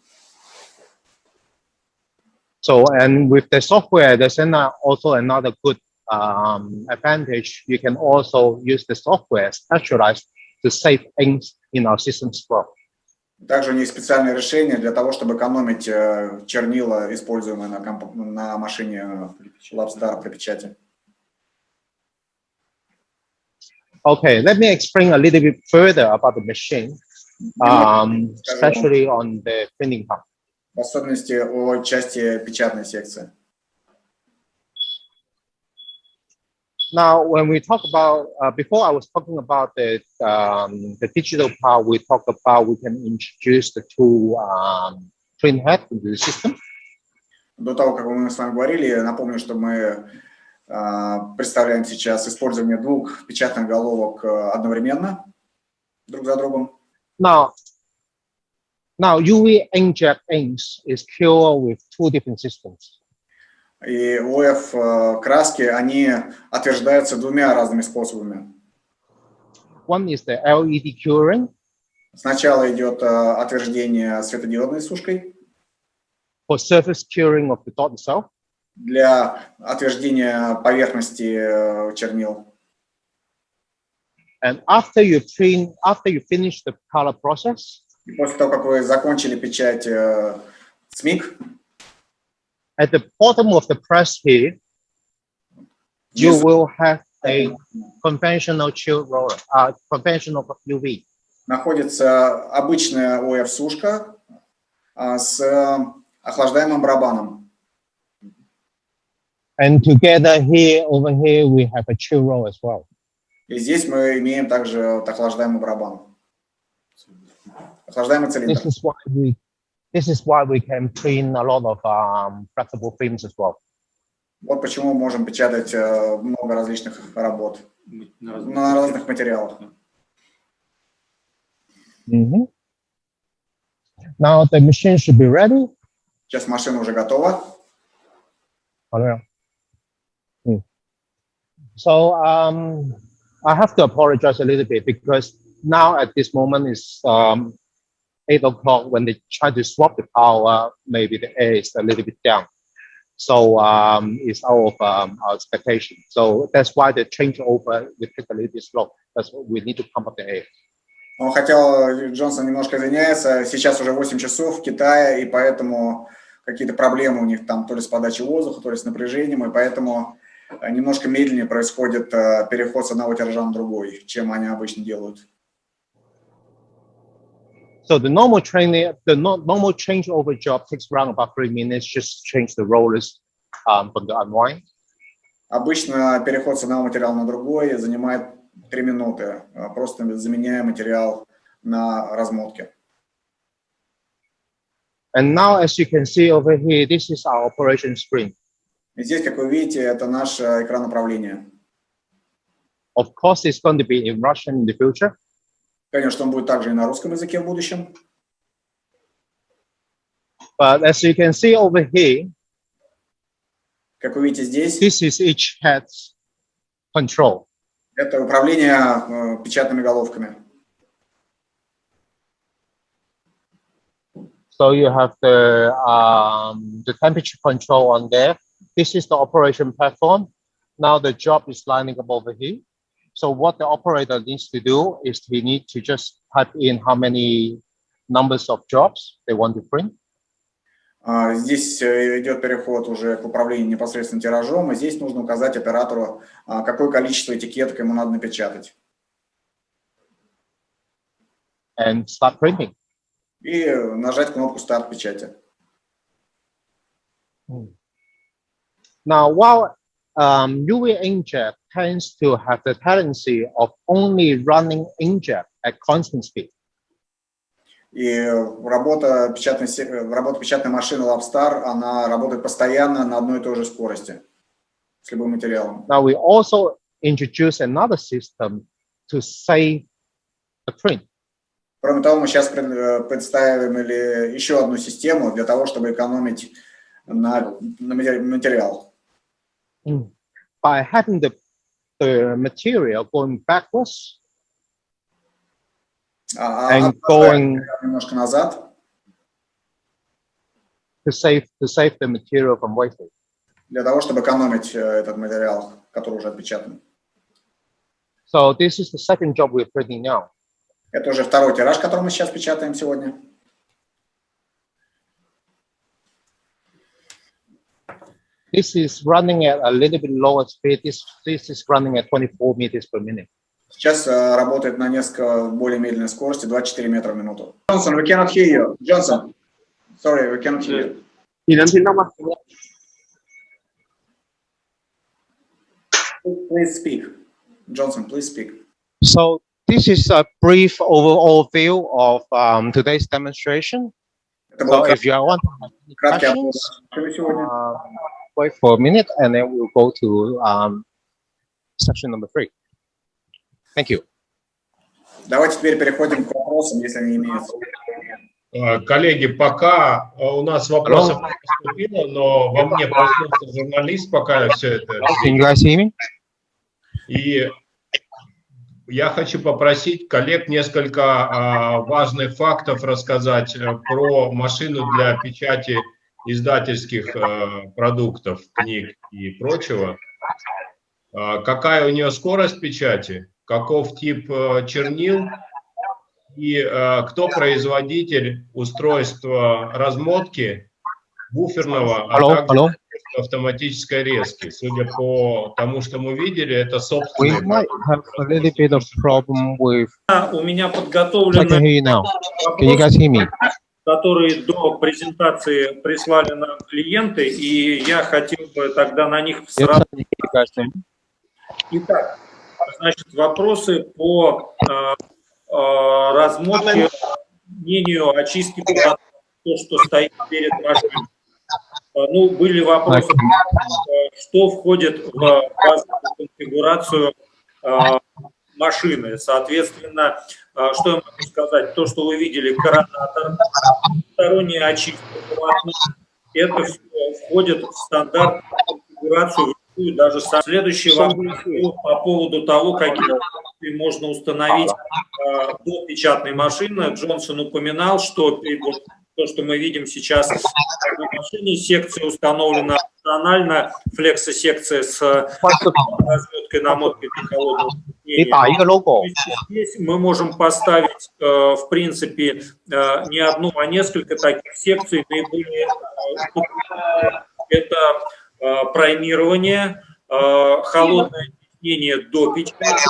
So, and with the software, there's also another good advantage. You can also use the software specialized to save inks in our systems as well. Также у них специальное решение для того, чтобы экономить чернила, используемые на машине Labstar при печати. Okay, let me explain a little bit further about the machine, especially on the printing part. В особенности о части печатной секции. Now, when we talk about, before I was talking about the digital part, we talked about we can introduce the 2 print head into the system. До того, как мы с вами говорили, напомню, что мы представляем сейчас использование 2 печатных головок одновременно, друг за другом. Now UV inkjet inks is cured with 2 different systems. И ОФ краски, они отверждаются 2 разными способами. One is the LED curing. Сначала идет отверждение светодиодной сушкой. For surface curing of the dot itself. Для отверждения поверхности чернил. And after you finish the color process. И после того, как вы закончили печать CMYK, at the bottom of the press here, you will have a conventional chill roller, conventional UV. Находится обычная ОФ-сушка с охлаждаемым барабаном. And together here, over here, we have a chill roll as well. И здесь мы имеем также охлаждаемый барабан. Охлаждаемый цилиндр. This is why we can print a lot of flexible films as well. Вот почему мы можем печатать много различных работ на разных материалах. Now the machine should be ready. Сейчас машина уже готова. So I have to apologize a little bit because now at this moment is 8 o'clock. When they try to swap the power, maybe the air is a little bit down. So it's out of our expectation. So that's why the changeover will take a little bit slow. That's what we need to pump up the air. Он хотел, Джонсон немножко извиняется, сейчас уже 8 часов в Китае, и поэтому какие-то проблемы у них там то ли с подачей воздуха, то ли с напряжением, и поэтому немножко медленнее происходит переход с одного тиража на другой, чем они обычно делают. So the normal training, the normal changeover job takes around about 3 minutes, just change the rollers from the unwind. Обычно переход с одного материала на другой занимает 3 минуты, просто заменяя материал на размотке. And now, as you can see over here, this is our operation screen. И здесь, как вы видите, это наш экран управления. Of course, it's going to be in Russian in the future. Конечно, он будет также и на русском языке в будущем. But as you can see over here, Как вы видите здесь, this is each head's control. это управление печатными головками. So you have the temperature control on there. This is the operation platform. Now the job is lining up over here. So what the operator needs to do is he needs to just type in how many numbers of jobs they want to print. Здесь идет переход уже к управлению непосредственно тиражом, и здесь нужно указать оператору, какое количество этикеток ему надо напечатать. And start printing. И нажать кнопку «Старт печати». Now, while UV inkjet tends to have the tendency of only running inkjet at constant speed. И работа печатной машины LabStar, она работает постоянно на одной и той же скорости с любым материалом. Now, we also introduce another system to save the print. Кроме того, мы сейчас представим еще одну систему для того, чтобы экономить на материал. By having the material going backwards and going немножко назад, to save the material from wasting. для того, чтобы экономить этот материал, который уже отпечатан. So this is the second job we're printing now. Это уже второй тираж, который мы сейчас печатаем сегодня. This is running at a little bit lower speed. This is running at 24 meters per minute. Сейчас работает на несколько более медленной скорости, 24 метра в минуту. Johnson, we cannot hear you. Johnson, sorry, we cannot hear you. Please speak. Johnson, please speak. So this is a brief overall view of today's demonstration. Это So был if you want to have any краткий обзор questions, сегодня. wait for a minute and then we'll go to section number 3. Thank you. Давайте теперь переходим к вопросам, если они имеются. Коллеги, пока у нас вопросов не поступило, но во мне проснулся журналист, пока я все это... Can you guys hear me? И я хочу попросить коллег несколько важных фактов рассказать про машину для печати издательских продуктов, книг и прочего. Какая у нее скорость печати, каков тип чернил и кто производитель устройства размотки буферного, а также автоматической резки. Судя по тому, что мы видели, это собственный. We might have a little bit of problem with... У меня I can подготовлены hear you now. Can you guys hear me? которые до презентации прислали нам клиенты, и я хотел бы тогда на них сразу... Итак, значит, вопросы по размотке, мнению очистки, то, что стоит перед машиной. Ну, были вопросы, что входит в базовую конфигурацию машины. Соответственно, что я могу сказать? То, что вы видели, коронатор, сторонняя очистка, это все входит в стандартную конфигурацию, даже следующий вопрос по поводу того, какие можно установить до печатной машины. Джонсон упоминал, что вот то, что мы видим сейчас в машине, секция установлена опционально, флексосекция с разметкой, намоткой на холодную 你打一个 logo， Здесь мы можем поставить, в принципе, не одну, а несколько таких секций. Наиболее это праймирование, холодное объяснение до печати.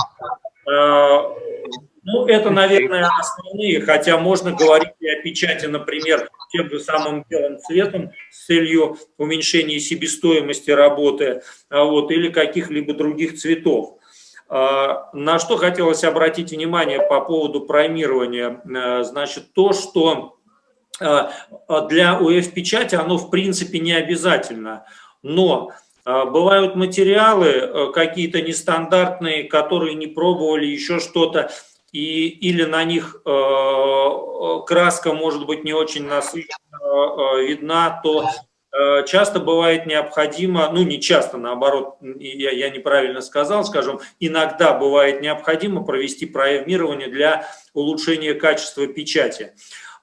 Ну, это, наверное, основные, хотя можно говорить и о печати, например, тем же самым белым цветом с целью уменьшения себестоимости работы, вот, или каких-либо других цветов. На что хотелось обратить внимание по поводу праймирования, значит, то, что для УФ-печати оно в принципе не обязательно, но бывают материалы какие-то нестандартные, которые не пробовали, еще что-то, или на них краска может быть не очень насыщенно видна, то часто бывает необходимо, ну не часто, наоборот, я неправильно сказал, скажем, иногда бывает необходимо провести праймирование для улучшения качества печати.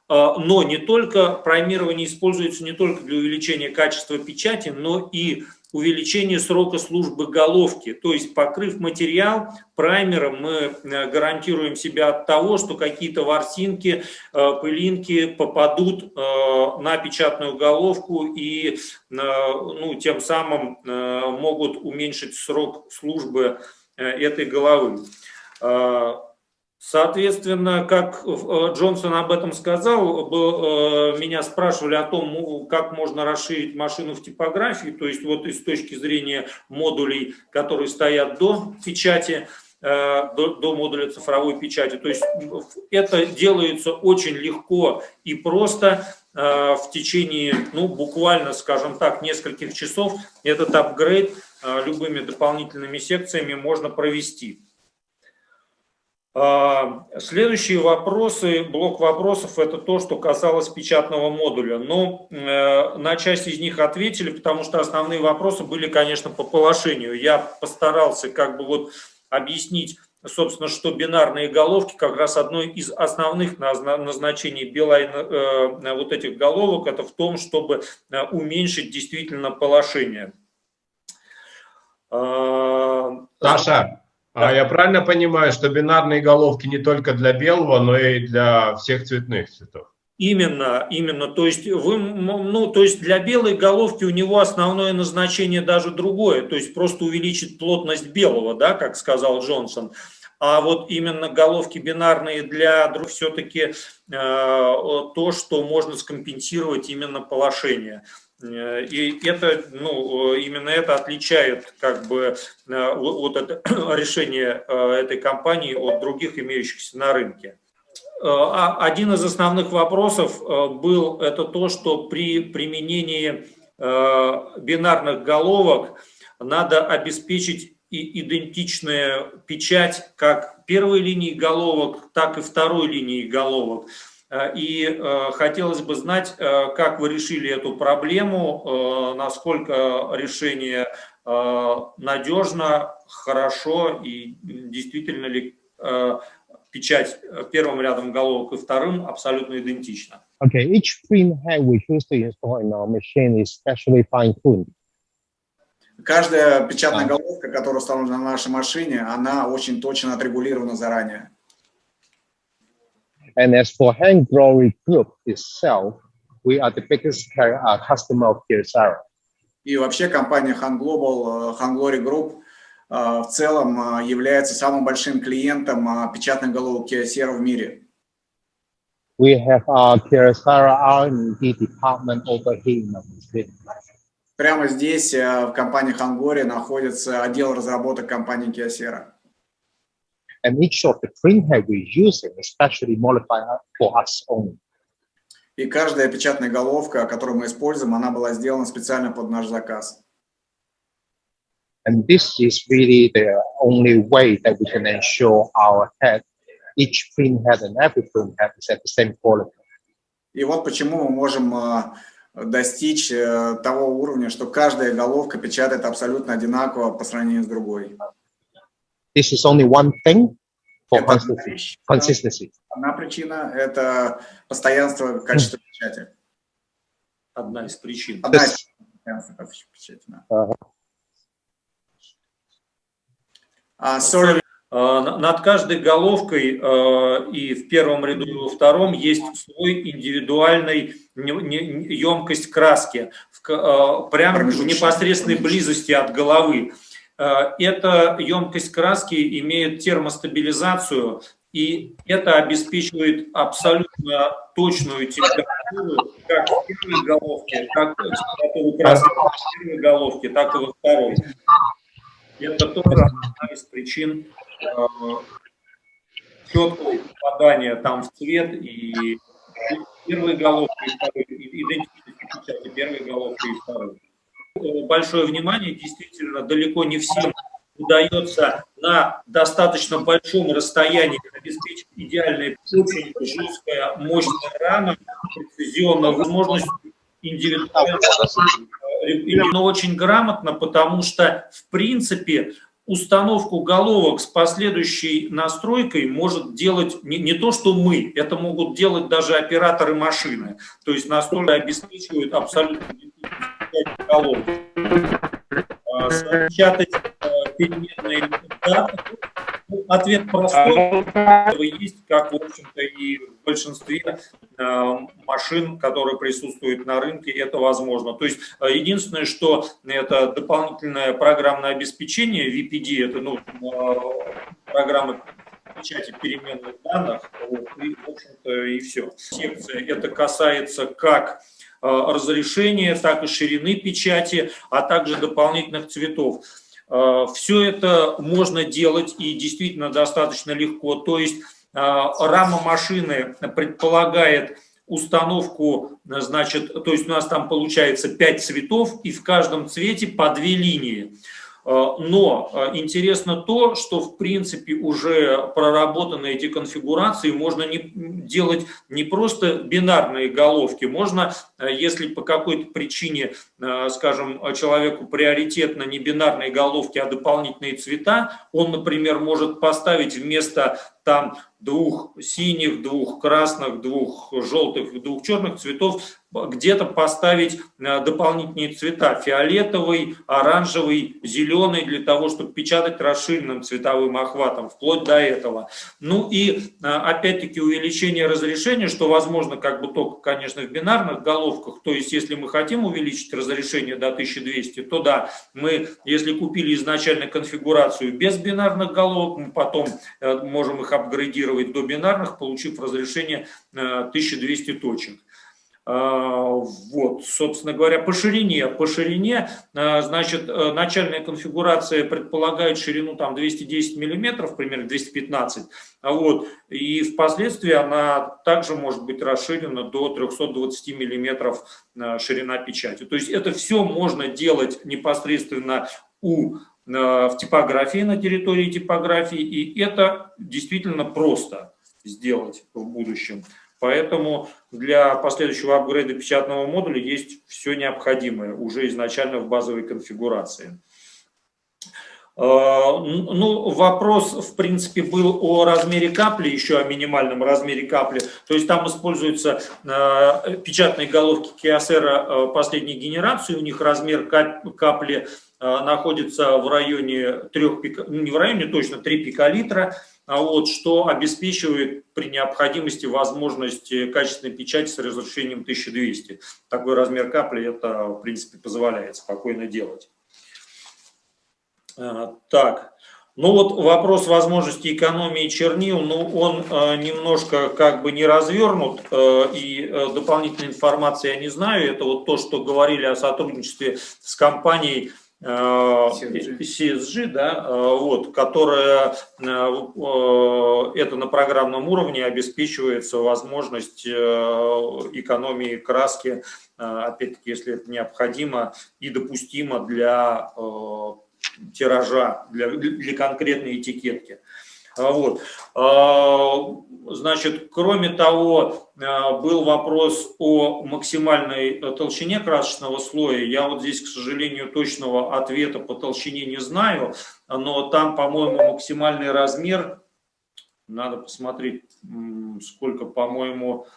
Но не только праймирование используется не только для увеличения качества печати, но и увеличение срока службы головки. То есть, покрыв материал праймером, мы гарантируем себя от того, что какие-то ворсинки, пылинки попадут на печатную головку и ну, тем самым могут уменьшить срок службы этой головы. Соответственно, как Джонсон об этом сказал, меня спрашивали о том, как можно расширить машину в типографии, то есть вот с точки зрения модулей, которые стоят до печати, до модуля цифровой печати. То есть это делается очень легко и просто в течение, ну, буквально, скажем так, нескольких часов этот апгрейд любыми дополнительными секциями можно провести. Следующие вопросы, блок вопросов, это то, что касалось печатного модуля. Но на часть из них ответили, потому что основные вопросы были, конечно, по положению. Я постарался как бы вот объяснить, собственно, что бинарные головки, как раз одно из основных назначений вот этих головок, это в том, чтобы уменьшить действительно положение. Саша, а я правильно понимаю, что бинарные головки не только для белого, но и для всех цветных цветов? Именно. То есть, то есть для белой головки у него основное назначение даже другое, то есть просто увеличить плотность белого, да, как сказал Джонсон. А вот именно головки бинарные для все-таки то, что можно скомпенсировать именно полошение. И это, ну, именно это отличает как бы вот это решение этой компании от других имеющихся на рынке. Один из основных вопросов был это то, что при применении бинарных головок надо обеспечить идентичную печать как первой линии головок, так и второй линии головок. И хотелось бы знать, как вы решили эту проблему, насколько решение надежно, хорошо и действительно ли печать первым рядом головок и вторым абсолютно идентична. Okay, each print head we choose to install in our machine is specially fine-tuned. Каждая печатная головка, которая установлена на нашей машине, она очень точно отрегулирована заранее. And as for Hand Glory Group itself, we are the biggest customer of Kyocera. И вообще компания Han Global, Han Glory Group в целом является самым большим клиентом печатных головок Kyocera в мире. We have our Kyocera R&D department over here in Madrid. Прямо здесь в компании Han Glory находится отдел разработок компании Kyocera. And each of the printhead we're using is specially modified for us only. И каждая печатная головка, которую мы используем, она была сделана специально под наш заказ. And this is really the only way that we can ensure our head, each printhead and every printhead is at the same quality. И вот почему мы можем достичь того уровня, что каждая головка печатает абсолютно одинаково по сравнению с другой. This is only one thing for consistency. Одна причина – это постоянство качества печати. Одна из причин. Одна из постоянства качества печати, да. Sorry, Над каждой головкой и в первом ряду, и во втором есть свой индивидуальный емкость краски, прямо в непосредственной близости от головы. Эта емкость краски имеет термостабилизацию, и это обеспечивает абсолютно точную температуру как в первой головке, как температуру краски в первой головке, так и во второй. Это тоже одна из причин четкого попадания там в цвет и первой головки, и второй, идентичности печати первой головки и второй. Большое внимание, действительно, далеко не всем удается на достаточно большом расстоянии обеспечить идеальная, очень жесткая, мощная рама, прецизионная возможность индивидуально, но очень грамотно, потому что, в принципе, установку головок с последующей настройкой может делать не то, что мы, это могут делать даже операторы машины, то есть настолько обеспечивают абсолютно головки. Напечатать переменные даты. Ответ простой, есть, как, в общем-то, и в большинстве машин, которые присутствуют на рынке, это возможно. То есть, единственное, что это дополнительное программное обеспечение, VPD, это программа печати переменных данных, и, в общем-то, и все. Секция, это касается как разрешения, так и ширины печати, а также дополнительных цветов. Все это можно делать и действительно достаточно легко. То есть рама машины предполагает установку, значит, то есть у нас там получается 5 цветов, и в каждом цвете по 2 линии. Но интересно то, что в принципе уже проработаны эти конфигурации, можно делать не просто бинарные головки, можно, если по какой-то причине, скажем, человеку приоритетно не бинарные головки, а дополнительные цвета, он, например, может поставить вместо там 2 синих, 2 красных, 2 желтых, 2 черных цветов, где-то поставить дополнительные цвета: фиолетовый, оранжевый, зеленый, для того, чтобы печатать расширенным цветовым охватом, вплоть до этого. Ну и опять-таки увеличение разрешения, что возможно как бы только, конечно, в бинарных головках. То есть если мы хотим увеличить разрешение до 1200, то да, мы, если купили изначально конфигурацию без бинарных головок, мы потом можем их апгрейдировать до бинарных, получив разрешение 1200 точек. Вот, собственно говоря, по ширине, значит, начальная конфигурация предполагает ширину там 210 миллиметров, примерно 215, вот, и впоследствии она также может быть расширена до 320 миллиметров ширина печати. То есть это все можно делать непосредственно в типографии, на территории типографии, и это действительно просто сделать в будущем. Поэтому для последующего апгрейда печатного модуля есть все необходимое уже изначально в базовой конфигурации. Ну, вопрос, в принципе, был о размере капли, еще о минимальном размере капли. То есть там используются печатные головки Kyocera последней генерации, у них размер капли находится в районе 3 не в районе, точно 3 пиколитра. Вот, что обеспечивает при необходимости возможность качественной печати с разрешением 1200. Такой размер капли это, в принципе, позволяет спокойно делать. Так, ну вот вопрос возможности экономии чернил, ну он немножко как бы не развернут, и дополнительной информации я не знаю. Это вот то, что говорили о сотрудничестве с компанией CSG, да, вот, которая это на программном уровне обеспечивается возможность экономии краски, опять-таки, если это необходимо и допустимо для тиража, для конкретной этикетки. Вот. Значит, кроме того, был вопрос о максимальной толщине красочного слоя. Я вот здесь, к сожалению, точного ответа по толщине не знаю, но там, по-моему, максимальный размер, надо посмотреть, сколько, по-моему,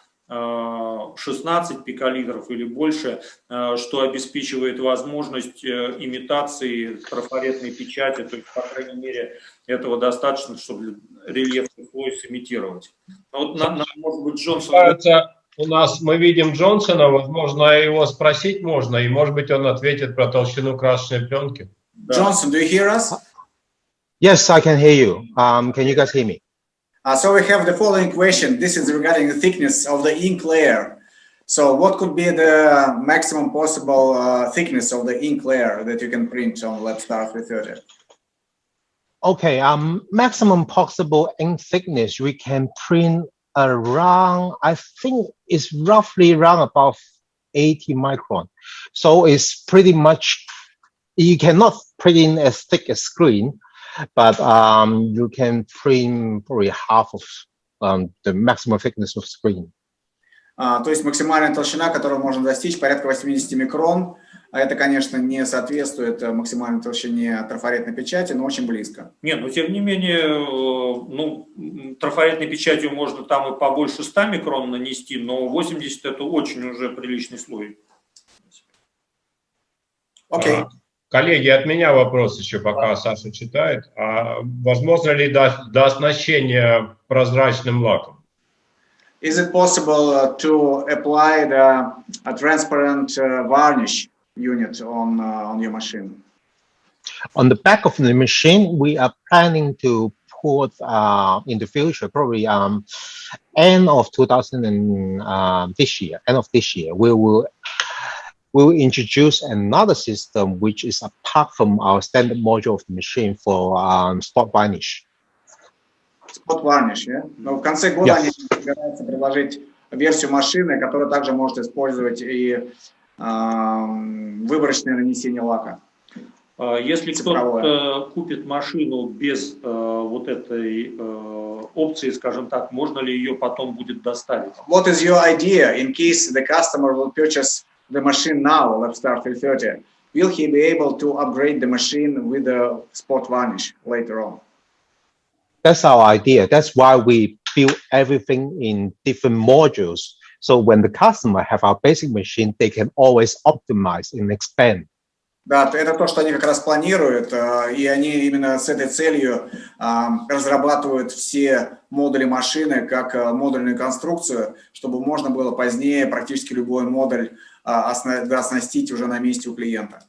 16 пиколитров или больше, что обеспечивает возможность имитации трафаретной печати, то есть, по крайней мере, этого достаточно, чтобы рельефный слой сымитировать. Вот, может быть, Джонсон... Кажется, у нас мы видим Джонсона, возможно, его спросить можно, и, может быть, он ответит про толщину красочной пленки. Johnson, do you hear us? Yes, I can hear you. Can you guys hear me? So we have the following question. This is regarding the thickness of the ink layer. So what could be the maximum possible thickness of the ink layer that you can print on LabStar 330? Okay, maximum possible ink thickness, we can print around, I think it's roughly around about 80 micron. So it's pretty much, you cannot print as thick as screen, but you can print probably half of the maximum thickness of screen. То есть максимальная толщина, которую можно достичь, порядка 80 микрон. Это, конечно, не соответствует максимальной толщине трафаретной печати, но очень близко. Нет, но тем не менее, ну, трафаретной печатью можно там и побольше 100 микрон нанести, но 80 это очень уже приличный слой. Окей. Коллеги, от меня вопрос еще, пока Саша читает. Возможно ли до оснащения прозрачным лаком? Is it possible to apply a transparent varnish unit on your machine? On the back of the machine, we are planning to put in the future, probably end of this year, we will introduce another system which is apart from our standard module of the machine for spot varnish. Spot varnish, yeah? Но в конце года они собираются предложить версию машины, которая также может использовать и выборочное нанесение лака. Если кто-то купит машину без вот этой опции, скажем так, можно ли ее потом будет доставить? What is your idea in case the customer will purchase the machine now, LabStar 330? Will he be able to upgrade the machine with a spot varnish later on? That's our idea. That's why we build everything in different modules. So when the customer have our basic machine, they can always optimize and expand. Да, это то, что они как раз планируют, и они именно с этой целью разрабатывают все модули машины как модульную конструкцию, чтобы можно было позднее практически любой модуль оснастить уже на месте у клиента.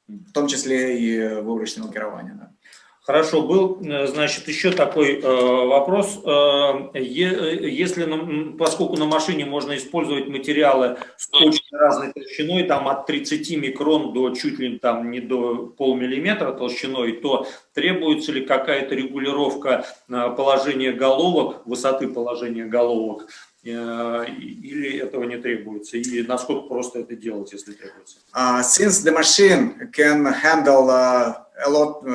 В том числе и выборочное лакирование. Да. Хорошо, был, значит, еще такой вопрос. Если, поскольку на машине можно использовать материалы с очень разной толщиной, там от 30 микрон до чуть ли там не до полмиллиметра толщиной, то требуется ли какая-то регулировка положения головок, высоты положения головок, или этого не требуется, и насколько просто это делать, если требуется? Since the machine can handle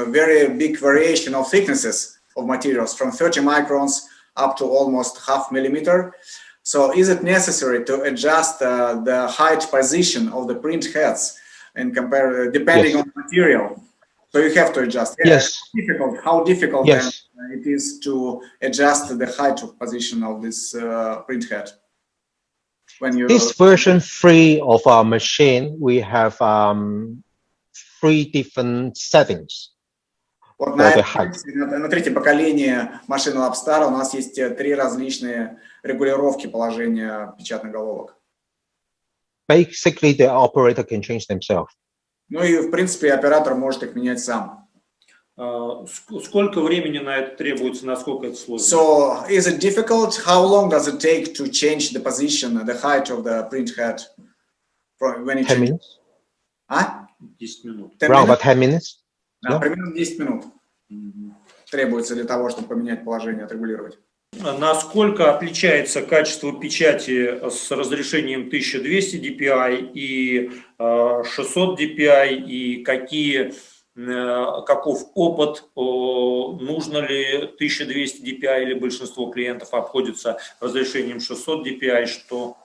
very big variation of thicknesses of materials from 30 microns up to almost half millimeter, so is it necessary to adjust the height position of the print heads and compare depending on the material? So you have to adjust. Yes. How difficult yes. It is to adjust the height of position of this print head. When you this version 3 of our machine, we have 3 different settings. Вот на третьем поколении машины LabStar у нас есть 3 различные регулировки положения печатных головок. Basically, the operator can change themselves. Ну и в принципе оператор может их менять сам. Сколько времени на это требуется, насколько это сложно? So, is it difficult? How long does it take to change the position, the height of the print head? When you 10 minutes? 10 минут. Around about 10 minutes? Да, примерно 10 минут требуется для того, чтобы поменять положение, отрегулировать. Насколько отличается качество печати с разрешением 1200 dpi и 600 dpi, и каков опыт, нужно ли 1200 dpi или большинство клиентов обходится разрешением 600 dpi, что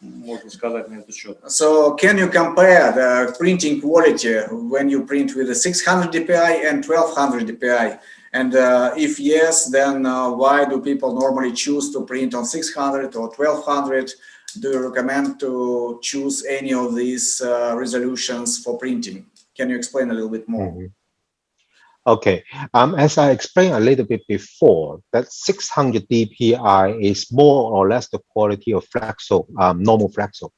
можно сказать на этот счет? So can you compare the printing quality when you print with a 600 dpi and 1200 dpi? And if yes, then why do people normally choose to print on 600 or 1200? Do you recommend to choose any of these resolutions for printing? Can you explain a little bit more? Okay, as I explained a little bit before, that 600 dpi is more or less the quality of Flexo, normal Flexo.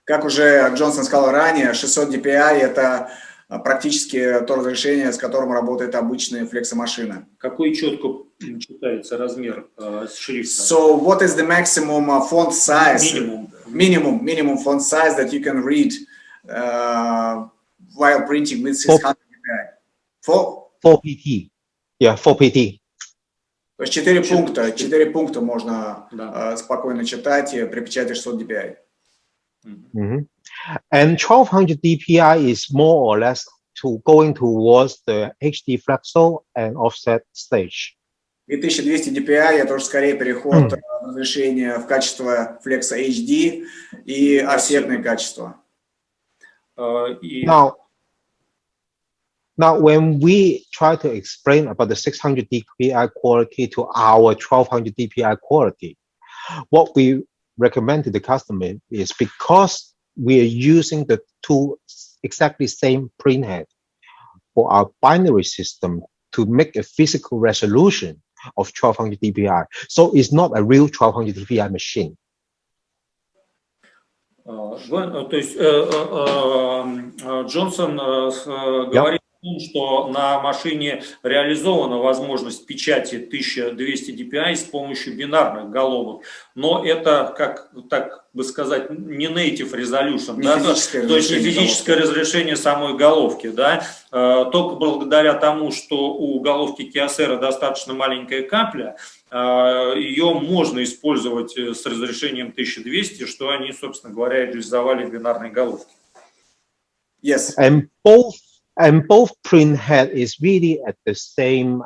Как уже Джонсон сказал ранее, 600 dpi это практически то разрешение, с которым работает обычная флексомашина. Какой четко читается размер шрифта? So what is the maximum font size? Минимум. Minimum font size that you can read while printing with 600 dpi? 4 pt. Yeah, 4 pt. То есть 4 пункта можно спокойно читать при печати 600 dpi. And 1200 dpi is more or less going towards the HD Flexo and offset stage. И 1200 dpi это уже скорее переход разрешения в качество Flexa HD и офсетное качество. Now, when we try to explain about the 600 dpi quality to our 1200 dpi quality, what we recommend to the customer is because we are using the two exactly same printhead for our binary system to make a physical resolution of 1200 dpi. So it's not a real 1200 dpi machine. То есть Джонсон говорит, что на машине реализована возможность печати 1200 dpi с помощью бинарных головок, но это, как так бы сказать, не native resolution, да? То есть не физическое разрешение самой головки, да? Только благодаря тому, что у головки Kyocera достаточно маленькая капля, ее можно использовать с разрешением 1200, что они, собственно говоря, реализовали в бинарной головке. Yes. And both printhead is really at the same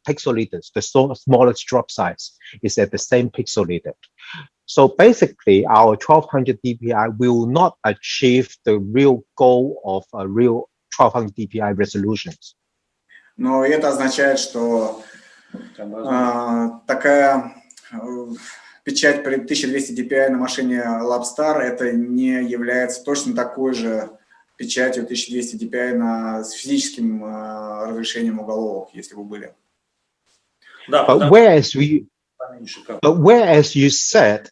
pixelated. The smallest drop size is at the same pixelated. So basically, our 1200 dpi will not achieve the real goal of a real 1200 dpi resolutions. Но это означает, что такая печать при 1200 dpi на машине Labstar это не является точно такой же печатью 1200 dpi с физическим разрешением уголовок, если бы были. But whereas you said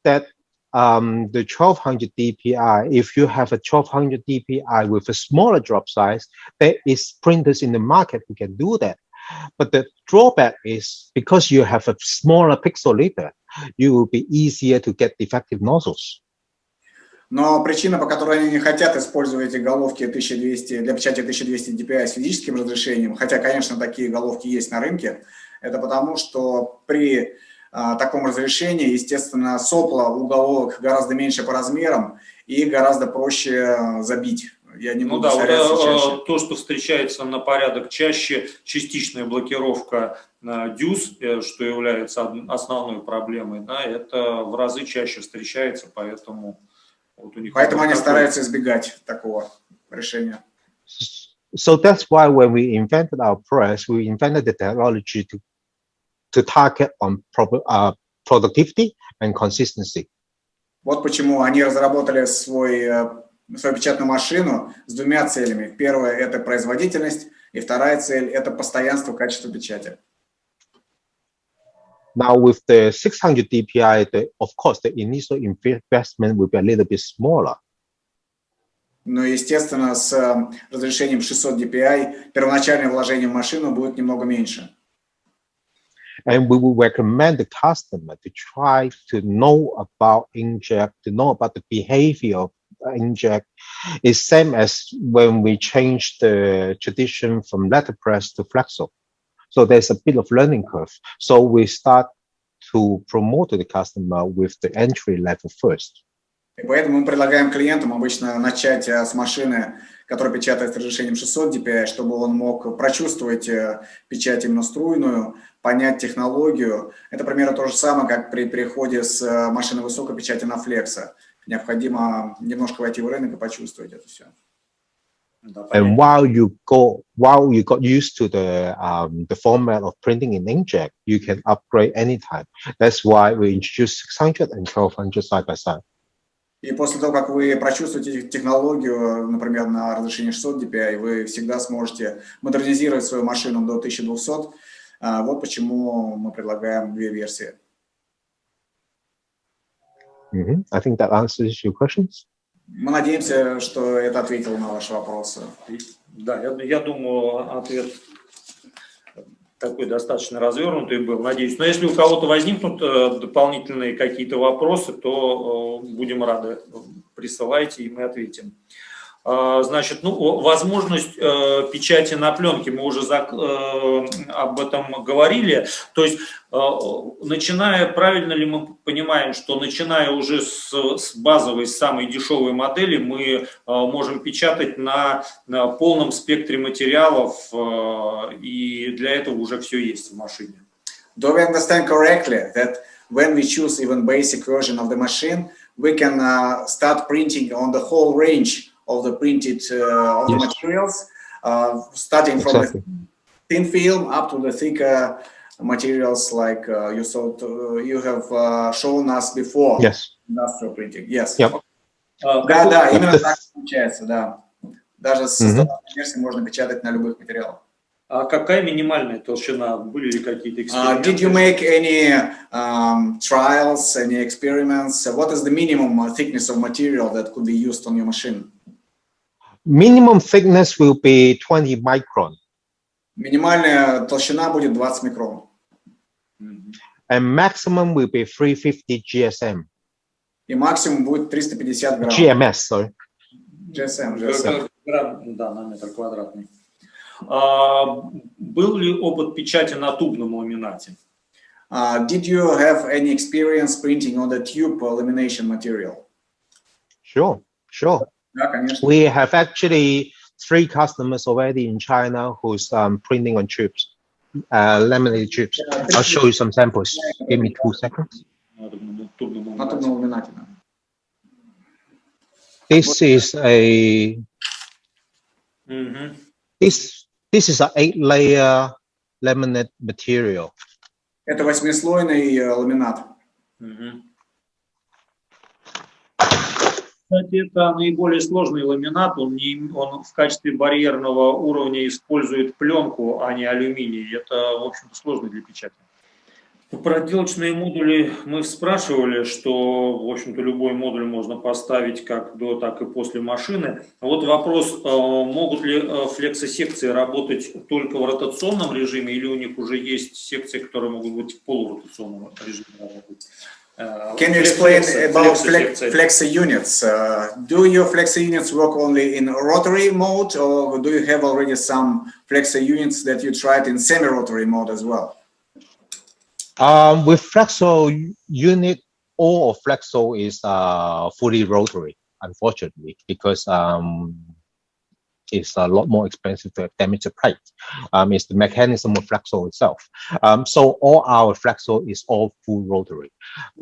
that the 1200 dpi, if you have a 1200 dpi with a smaller drop size, there is printers in the market who can do that. But the drawback is because you have a smaller pixelator, you will be easier to get defective nozzles. Но причина, по которой они не хотят использовать эти головки 1200 для печати 1200 dpi с физическим разрешением, хотя, конечно, такие головки есть на рынке, это потому, что при таком разрешении, естественно, сопла уголовок гораздо меньше по размерам и гораздо проще забить. Я не буду чаще. То, что встречается на порядок чаще, частичная блокировка дюз, что является основной проблемой, да, это в разы чаще встречается, поэтому... Поэтому они стараются избегать такого решения. So that's why when we invented our press, we invented the technology to target on productivity and consistency. Вот почему они разработали свою печатную машину с двумя целями. Первая – это производительность, и вторая цель – это постоянство качества печати. Now with the 600 dpi, of course, the initial investment will be a little bit smaller. Но, естественно, с разрешением 600 dpi первоначальное вложение в машину будет немного меньше. And we will recommend the customer to try to know about inkjet, to know about the behavior of inkjet. It's same as when we changed the tradition from letterpress to Flexo. So there's a bit of learning curve. So we start to promote to the customer with the entry level first. И поэтому мы предлагаем клиентам обычно начать с машины, которая печатает с разрешением 600 dpi, чтобы он мог прочувствовать печать именно струйную, понять технологию. Это примерно то же самое, как при переходе с машины высокой печати на флекса. Необходимо немножко войти в рынок и почувствовать это все. And while you got used to the format of printing in inkjet, you can upgrade anytime. That's why we introduced 600 and 1200 side by side. И после того, как вы прочувствуете технологию, например, на разрешении 600 dpi, вы всегда сможете модернизировать свою машину до 1200. Вот почему мы предлагаем две версии. I think that answers your questions. Мы надеемся, что это ответило на ваши вопросы. Да, я думаю, ответ такой достаточно развернутый был, надеюсь. Но если у кого-то возникнут дополнительные какие-то вопросы, то будем рады. Присылайте, и мы ответим. Значит, возможность печати на пленке, мы уже об этом говорили. То есть, правильно ли мы понимаем, что начиная уже с базовой, с самой дешевой модели, мы можем печатать на полном спектре материалов, и для этого уже все есть в машине? Do we understand correctly that when we choose even basic version of the machine, we can start printing on the whole range of the printed of the materials, starting from the thin film up to the thicker materials like you have shown us before. Yes. Industrial printing. Yes. Yep. Да, именно так получается, да. Даже с стандартной версией можно печатать на любых материалах. А какая минимальная толщина? Были ли какие-то эксперименты? Did you make any trials, any experiments? What is the minimum thickness of material that could be used on your machine? Minimum thickness will be 20 micron. Минимальная толщина будет 20 микрон. And maximum will be 350 GSM. И максимум будет 350 грамм. GMS, sorry. GSM. Грамм, да, на метр квадратный. Был ли опыт печати на тубном ламинате? Did you have any experience printing on the tube lamination material? Sure. Да, конечно. We have actually 3 customers already in China who's printing on tubes, laminated tubes. I'll show you some samples. Give me 2 seconds. На тубном ламинате, да. This is a this is an 8-layer laminate material. Это 8-слойный ламинат. Кстати, это наиболее сложный ламинат, он в качестве барьерного уровня использует пленку, а не алюминий. Это, в общем-то, сложно для печати. Проделочные модули мы спрашивали, что, в общем-то, любой модуль можно поставить как до, так и после машины. Вот вопрос, могут ли флексосекции работать только в ротационном режиме, или у них уже есть секции, которые могут быть в полуротационном режиме работать? Can you explain about Flexi units? Do your Flexi units work only in rotary mode, or do you have already some Flexi units that you tried in semi-rotary mode as well? With Flexo unit, all of Flexo is fully rotary, unfortunately, because it's a lot more expensive to damage the plate. It's the mechanism of Flexo itself. So all our Flexo is all full rotary.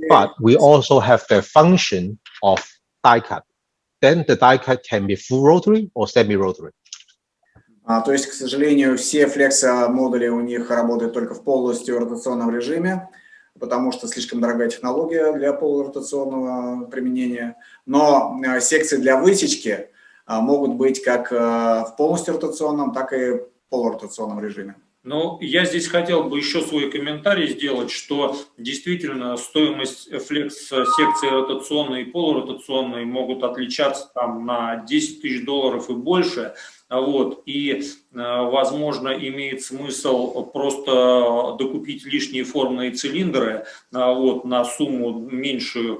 But we also have the function of die cut. Then the die cut can be full rotary or semi-rotary. То есть, к сожалению, все флекс-модули у них работают только в полностью ротационном режиме, потому что слишком дорогая технология для полуротационного применения. Но секции для высечки могут быть как в полностью ротационном, так и в полуротационном режиме. Ну, я здесь хотел бы еще свой комментарий сделать, что действительно стоимость флекс-секции ротационной и полуротационной могут отличаться там на $10 000 и больше. Вот, и, возможно, имеет смысл просто докупить лишние формные цилиндры вот, на сумму меньшую,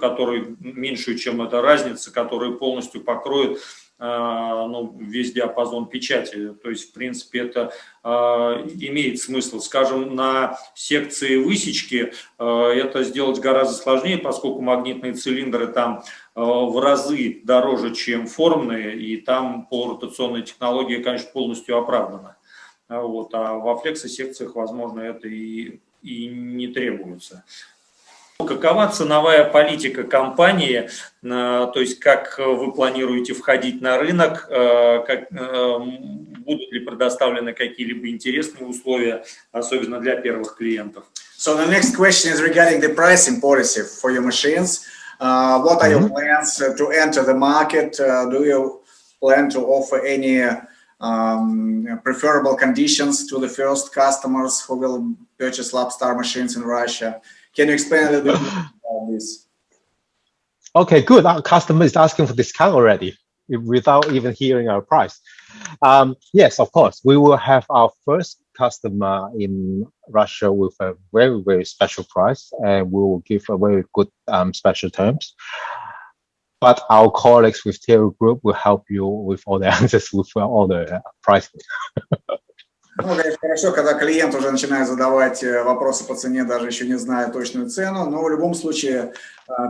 чем эта разница, которая полностью покроет весь диапазон печати. То есть, в принципе, это имеет смысл. Скажем, на секции высечки это сделать гораздо сложнее, поскольку магнитные цилиндры там в разы дороже, чем формные, и там полуротационная технология, конечно, полностью оправдана. Вот, а во флексосекциях, возможно, это и не требуется. Какова ценовая политика компании, то есть как вы планируете входить на рынок, будут ли предоставлены какие-либо интересные условия, особенно для первых клиентов? So the next question is regarding the pricing policy for your machines. What are your plans to enter the market? Do you plan to offer any preferable conditions to the first customers who will purchase Labstar machines in Russia? Can you explain a little bit more about this? Okay, good. Our customer is asking for discount already without even hearing our price. Yes, of course. We will have our first customer in Russia with a very, very special price, and we will give a very good special terms. But our colleagues with Tier Group will help you with all the answers, with all the pricing. Ну, конечно, хорошо, когда клиент уже начинает задавать вопросы по цене, даже еще не зная точную цену, но в любом случае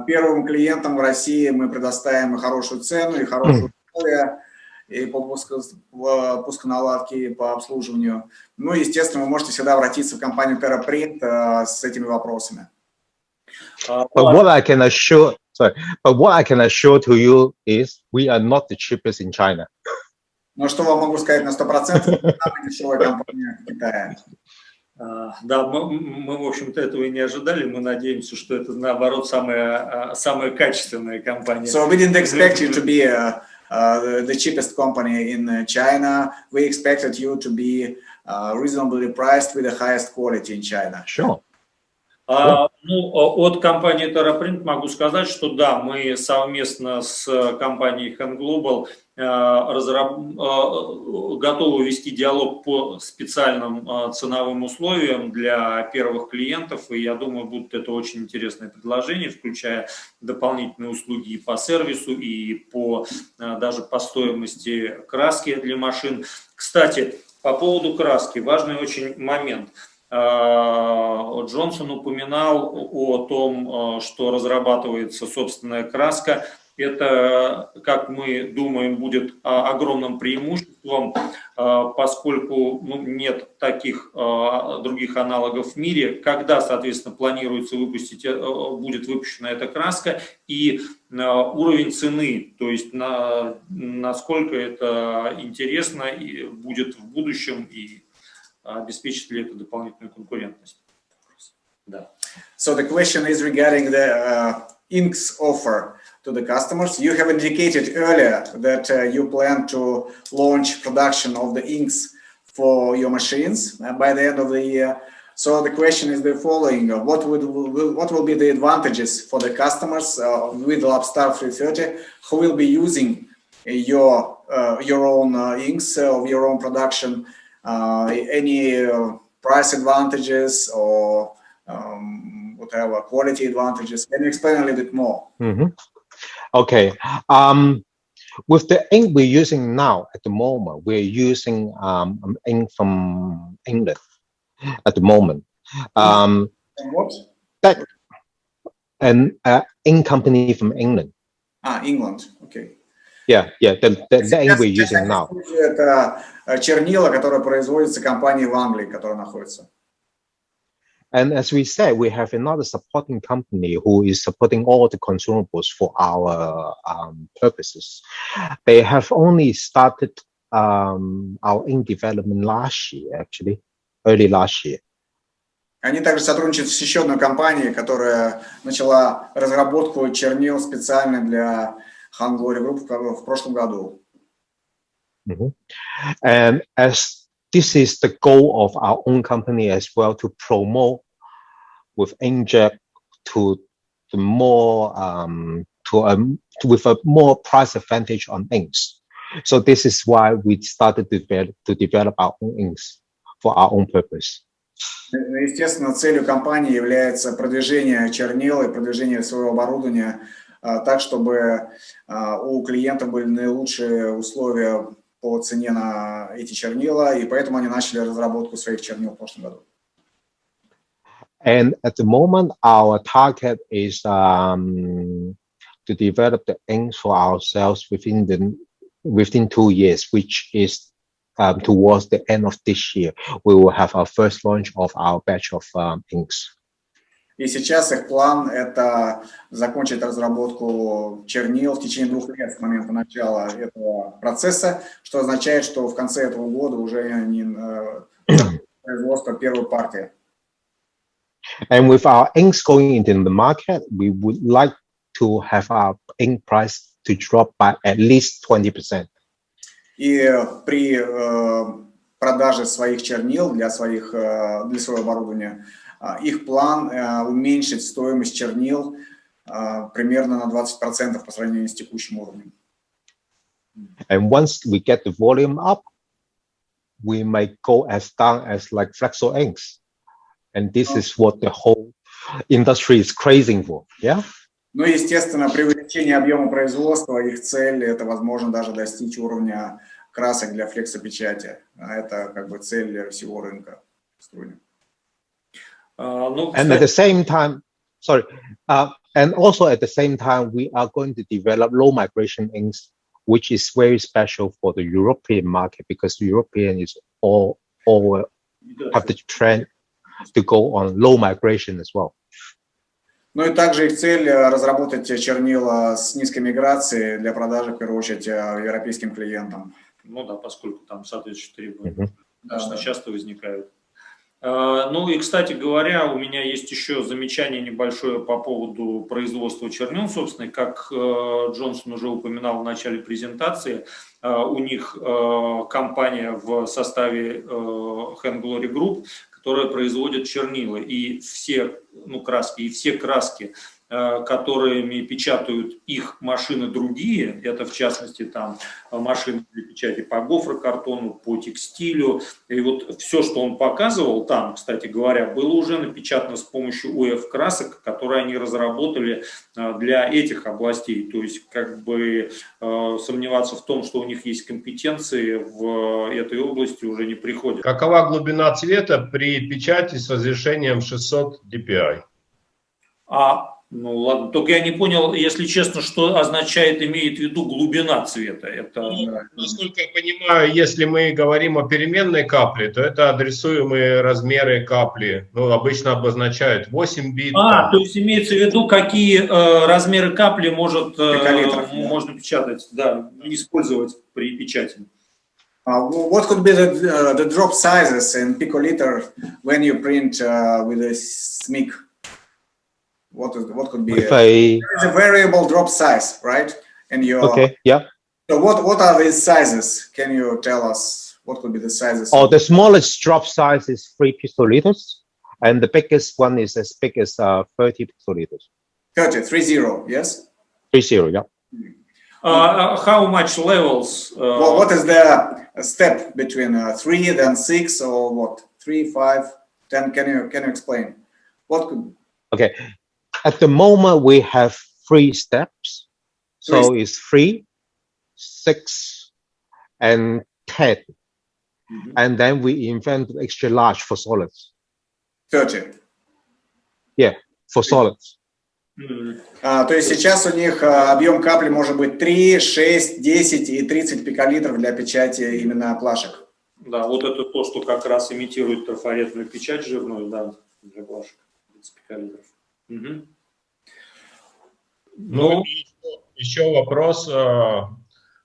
первым клиентам в России мы предоставим и хорошую цену, и хорошие условия, и по пусконаладке, и по обслуживанию. Ну, естественно, вы можете всегда обратиться в компанию TerraPrint с этими вопросами. But what I can assure to you is we are not the cheapest in China. Но что вам могу сказать на 100%, самая дешевая компания в Китае. Да, мы, в общем-то, этого и не ожидали. Мы надеемся, что это, наоборот, самая качественная компания. So we didn't expect you to be the cheapest company in China. We expected you to be reasonably priced with the highest quality in China. Sure. Ну, от компании TerraPrint могу сказать, что да, мы совместно с компанией Hen Global готовы вести диалог по специальным ценовым условиям для первых клиентов, и я думаю, будут это очень интересные предложения, включая дополнительные услуги и по сервису, и даже по стоимости краски для машин. Кстати, по поводу краски, важный очень момент. Джонсон упоминал о том, что разрабатывается собственная краска. Это, как мы думаем, будет огромным преимуществом, поскольку нет таких других аналогов в мире. Когда, соответственно, планируется будет выпущена эта краска, и уровень цены, то есть насколько это интересно и будет в будущем, и обеспечит ли это дополнительную конкурентность. Да. So the question is regarding the inks offer to the customers. You have indicated earlier that you plan to launch production of the inks for your machines by the end of the year. So the question is the following: what will be the advantages for the customers with Labstar 330 who will be using your own inks of your own production? Any price advantages or whatever quality advantages? Can you explain a little bit more? Okay. With the ink we're using now at the moment, we're using ink from England at the moment. And what? An ink company from England. England. Okay. Yeah. The ink we're using now. Это чернила, которые производятся компанией в Англии, которая находится. And as we said, we have another supporting company who is supporting all the consumables for our purposes. They have only started our ink development last year, actually, early last year. Они также сотрудничают с еще одной компанией, которая начала разработку чернил специально для Han Glory Group в прошлом году. And as this is the goal of our own company as well, to promote with inkjet to the more with a more price advantage on inks. So this is why we started to develop our own inks for our own purpose. Естественно, целью компании является продвижение чернил и продвижение своего оборудования так, чтобы у клиентов были наилучшие условия по цене на эти чернила, и поэтому они начали разработку своих чернил в прошлом году. And at the moment, our target is to to develop the inks for ourselves within 2 years, which is towards the end of this year. We will have our first launch of our batch of inks. И сейчас их план – это закончить разработку чернил в течение 2 лет с момента начала этого процесса, что означает, что в конце этого года уже производство первой партии. And with our inks going into the market, we would like to have our ink price to drop by at least 20%. И при продаже своих чернил для своего оборудования их план уменьшить стоимость чернил примерно на 20% по сравнению с текущим уровнем. And once we get the volume up, we may go as down as like Flexo inks. And this is what the whole industry is craving for, yeah? Ну, естественно, при увеличении объема производства их цель – это, возможно, даже достичь уровня красок для флексопечати. Это как бы цель всего рынка. And at the same time, and also at the same time, we are going to develop low migration inks, which is very special for the European market because the European is all have the trend to go on low migration as well. Ну и также их цель разработать чернила с низкой миграцией для продажи, в первую очередь, европейским клиентам. Ну да, поскольку там соответствующие требования достаточно часто возникают. Ну и, кстати говоря, у меня есть еще замечание небольшое по поводу производства чернил, собственно, как Джонсон уже упоминал в начале презентации, у них компания в составе Hand Glory Group, которая производит чернила, и все краски, которыми печатают их машины другие, это в частности там машины для печати по гофрокартону, по текстилю, и вот все, что он показывал там, кстати говоря, было уже напечатано с помощью УФ-красок, которые они разработали для этих областей, то есть как бы сомневаться в том, что у них есть компетенции в этой области уже не приходится. Какова глубина цвета при печати с разрешением 600 dpi? Ну ладно, только я не понял, если честно, что означает, имеет в виду глубина цвета. Это... Насколько я понимаю, если мы говорим о переменной капле, то это адресуемые размеры капли. Ну, обычно обозначают 8 бит. То есть имеется в виду, какие размеры капли можно печатать, да, использовать при печати. What could be the drop sizes in picoliter when you print with a SMIC? What could be there's a variable drop size, right? And okay, yeah. So what are these sizes? Can you tell us what could be the sizes? Oh, the smallest drop size is 3 picoliters, and the biggest one is as big as 30 picoliters. 30, yes? 30, yeah. How much levels? What is the step between 3 then 6 or what? 3, 5, 10? Can you explain? What could? Okay. At the moment, we have 3 steps. So it's 3, 6, and 10. And then we invented extra large for solids. 30. Yeah, for solids. То есть сейчас у них объем капли может быть 3, 6, 10 и 30 пиколитров для печати именно плашек. Да, вот это то, что как раз имитирует трафаретную печать жирную, да, для плашек. 30 пиколитров. Ну, еще вопрос.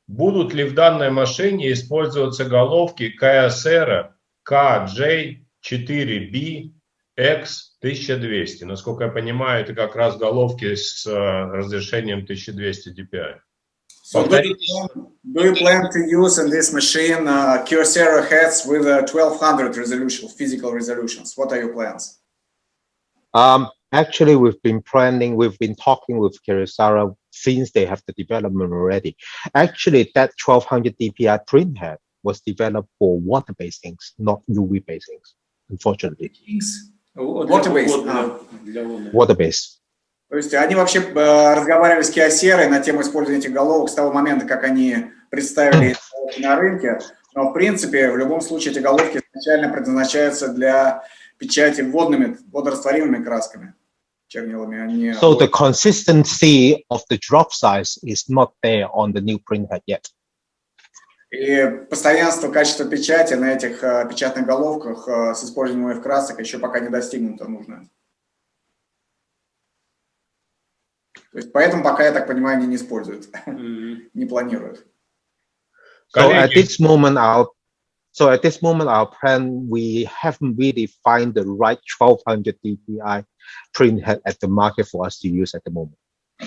Будут ли в данной машине использоваться головки KSR KJ4B X1200? Насколько я понимаю, это как раз головки с разрешением 1200 dpi. So do you plan to use in this machine Kyocera heads with 1200 resolution, physical resolutions? What are your plans? Actually, we've been talking with Kyocera since they have the development already. Actually, that 1200 dpi print head was developed for water-based inks, not UV-based inks, unfortunately. Water-based. Water-based. То есть они вообще разговаривали с Kyocera на тему использования этих головок с того момента, как они представили на рынке. Но в принципе, в любом случае, эти головки изначально предназначаются для печати водорастворимыми красками. чернилами, они... So the consistency of the drop size is not there on the new printhead yet. И постоянство качества печати на этих печатных головках с использованием моих красок еще пока не достигнуто нужно. То есть поэтому пока, я так понимаю, они не используют, не планируют. So at this moment, our plan, we haven't really find the right 1200 dpi printhead at the market for us to use at the moment.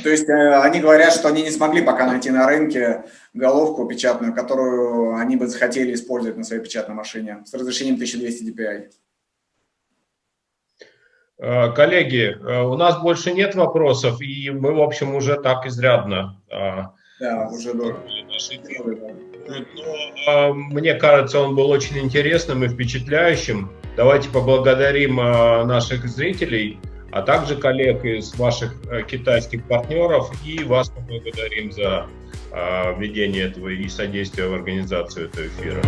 То есть они говорят, что они не смогли пока найти на рынке головку печатную, которую они бы захотели использовать на своей печатной машине с разрешением 1200 dpi. Коллеги, у нас больше нет вопросов, и мы, в общем, уже так изрядно. Да, уже дорого. Но, мне кажется, он был очень интересным и впечатляющим. Давайте поблагодарим наших зрителей, а также коллег из ваших китайских партнеров, и вас поблагодарим за ведение этого и содействие в организацию этого эфира.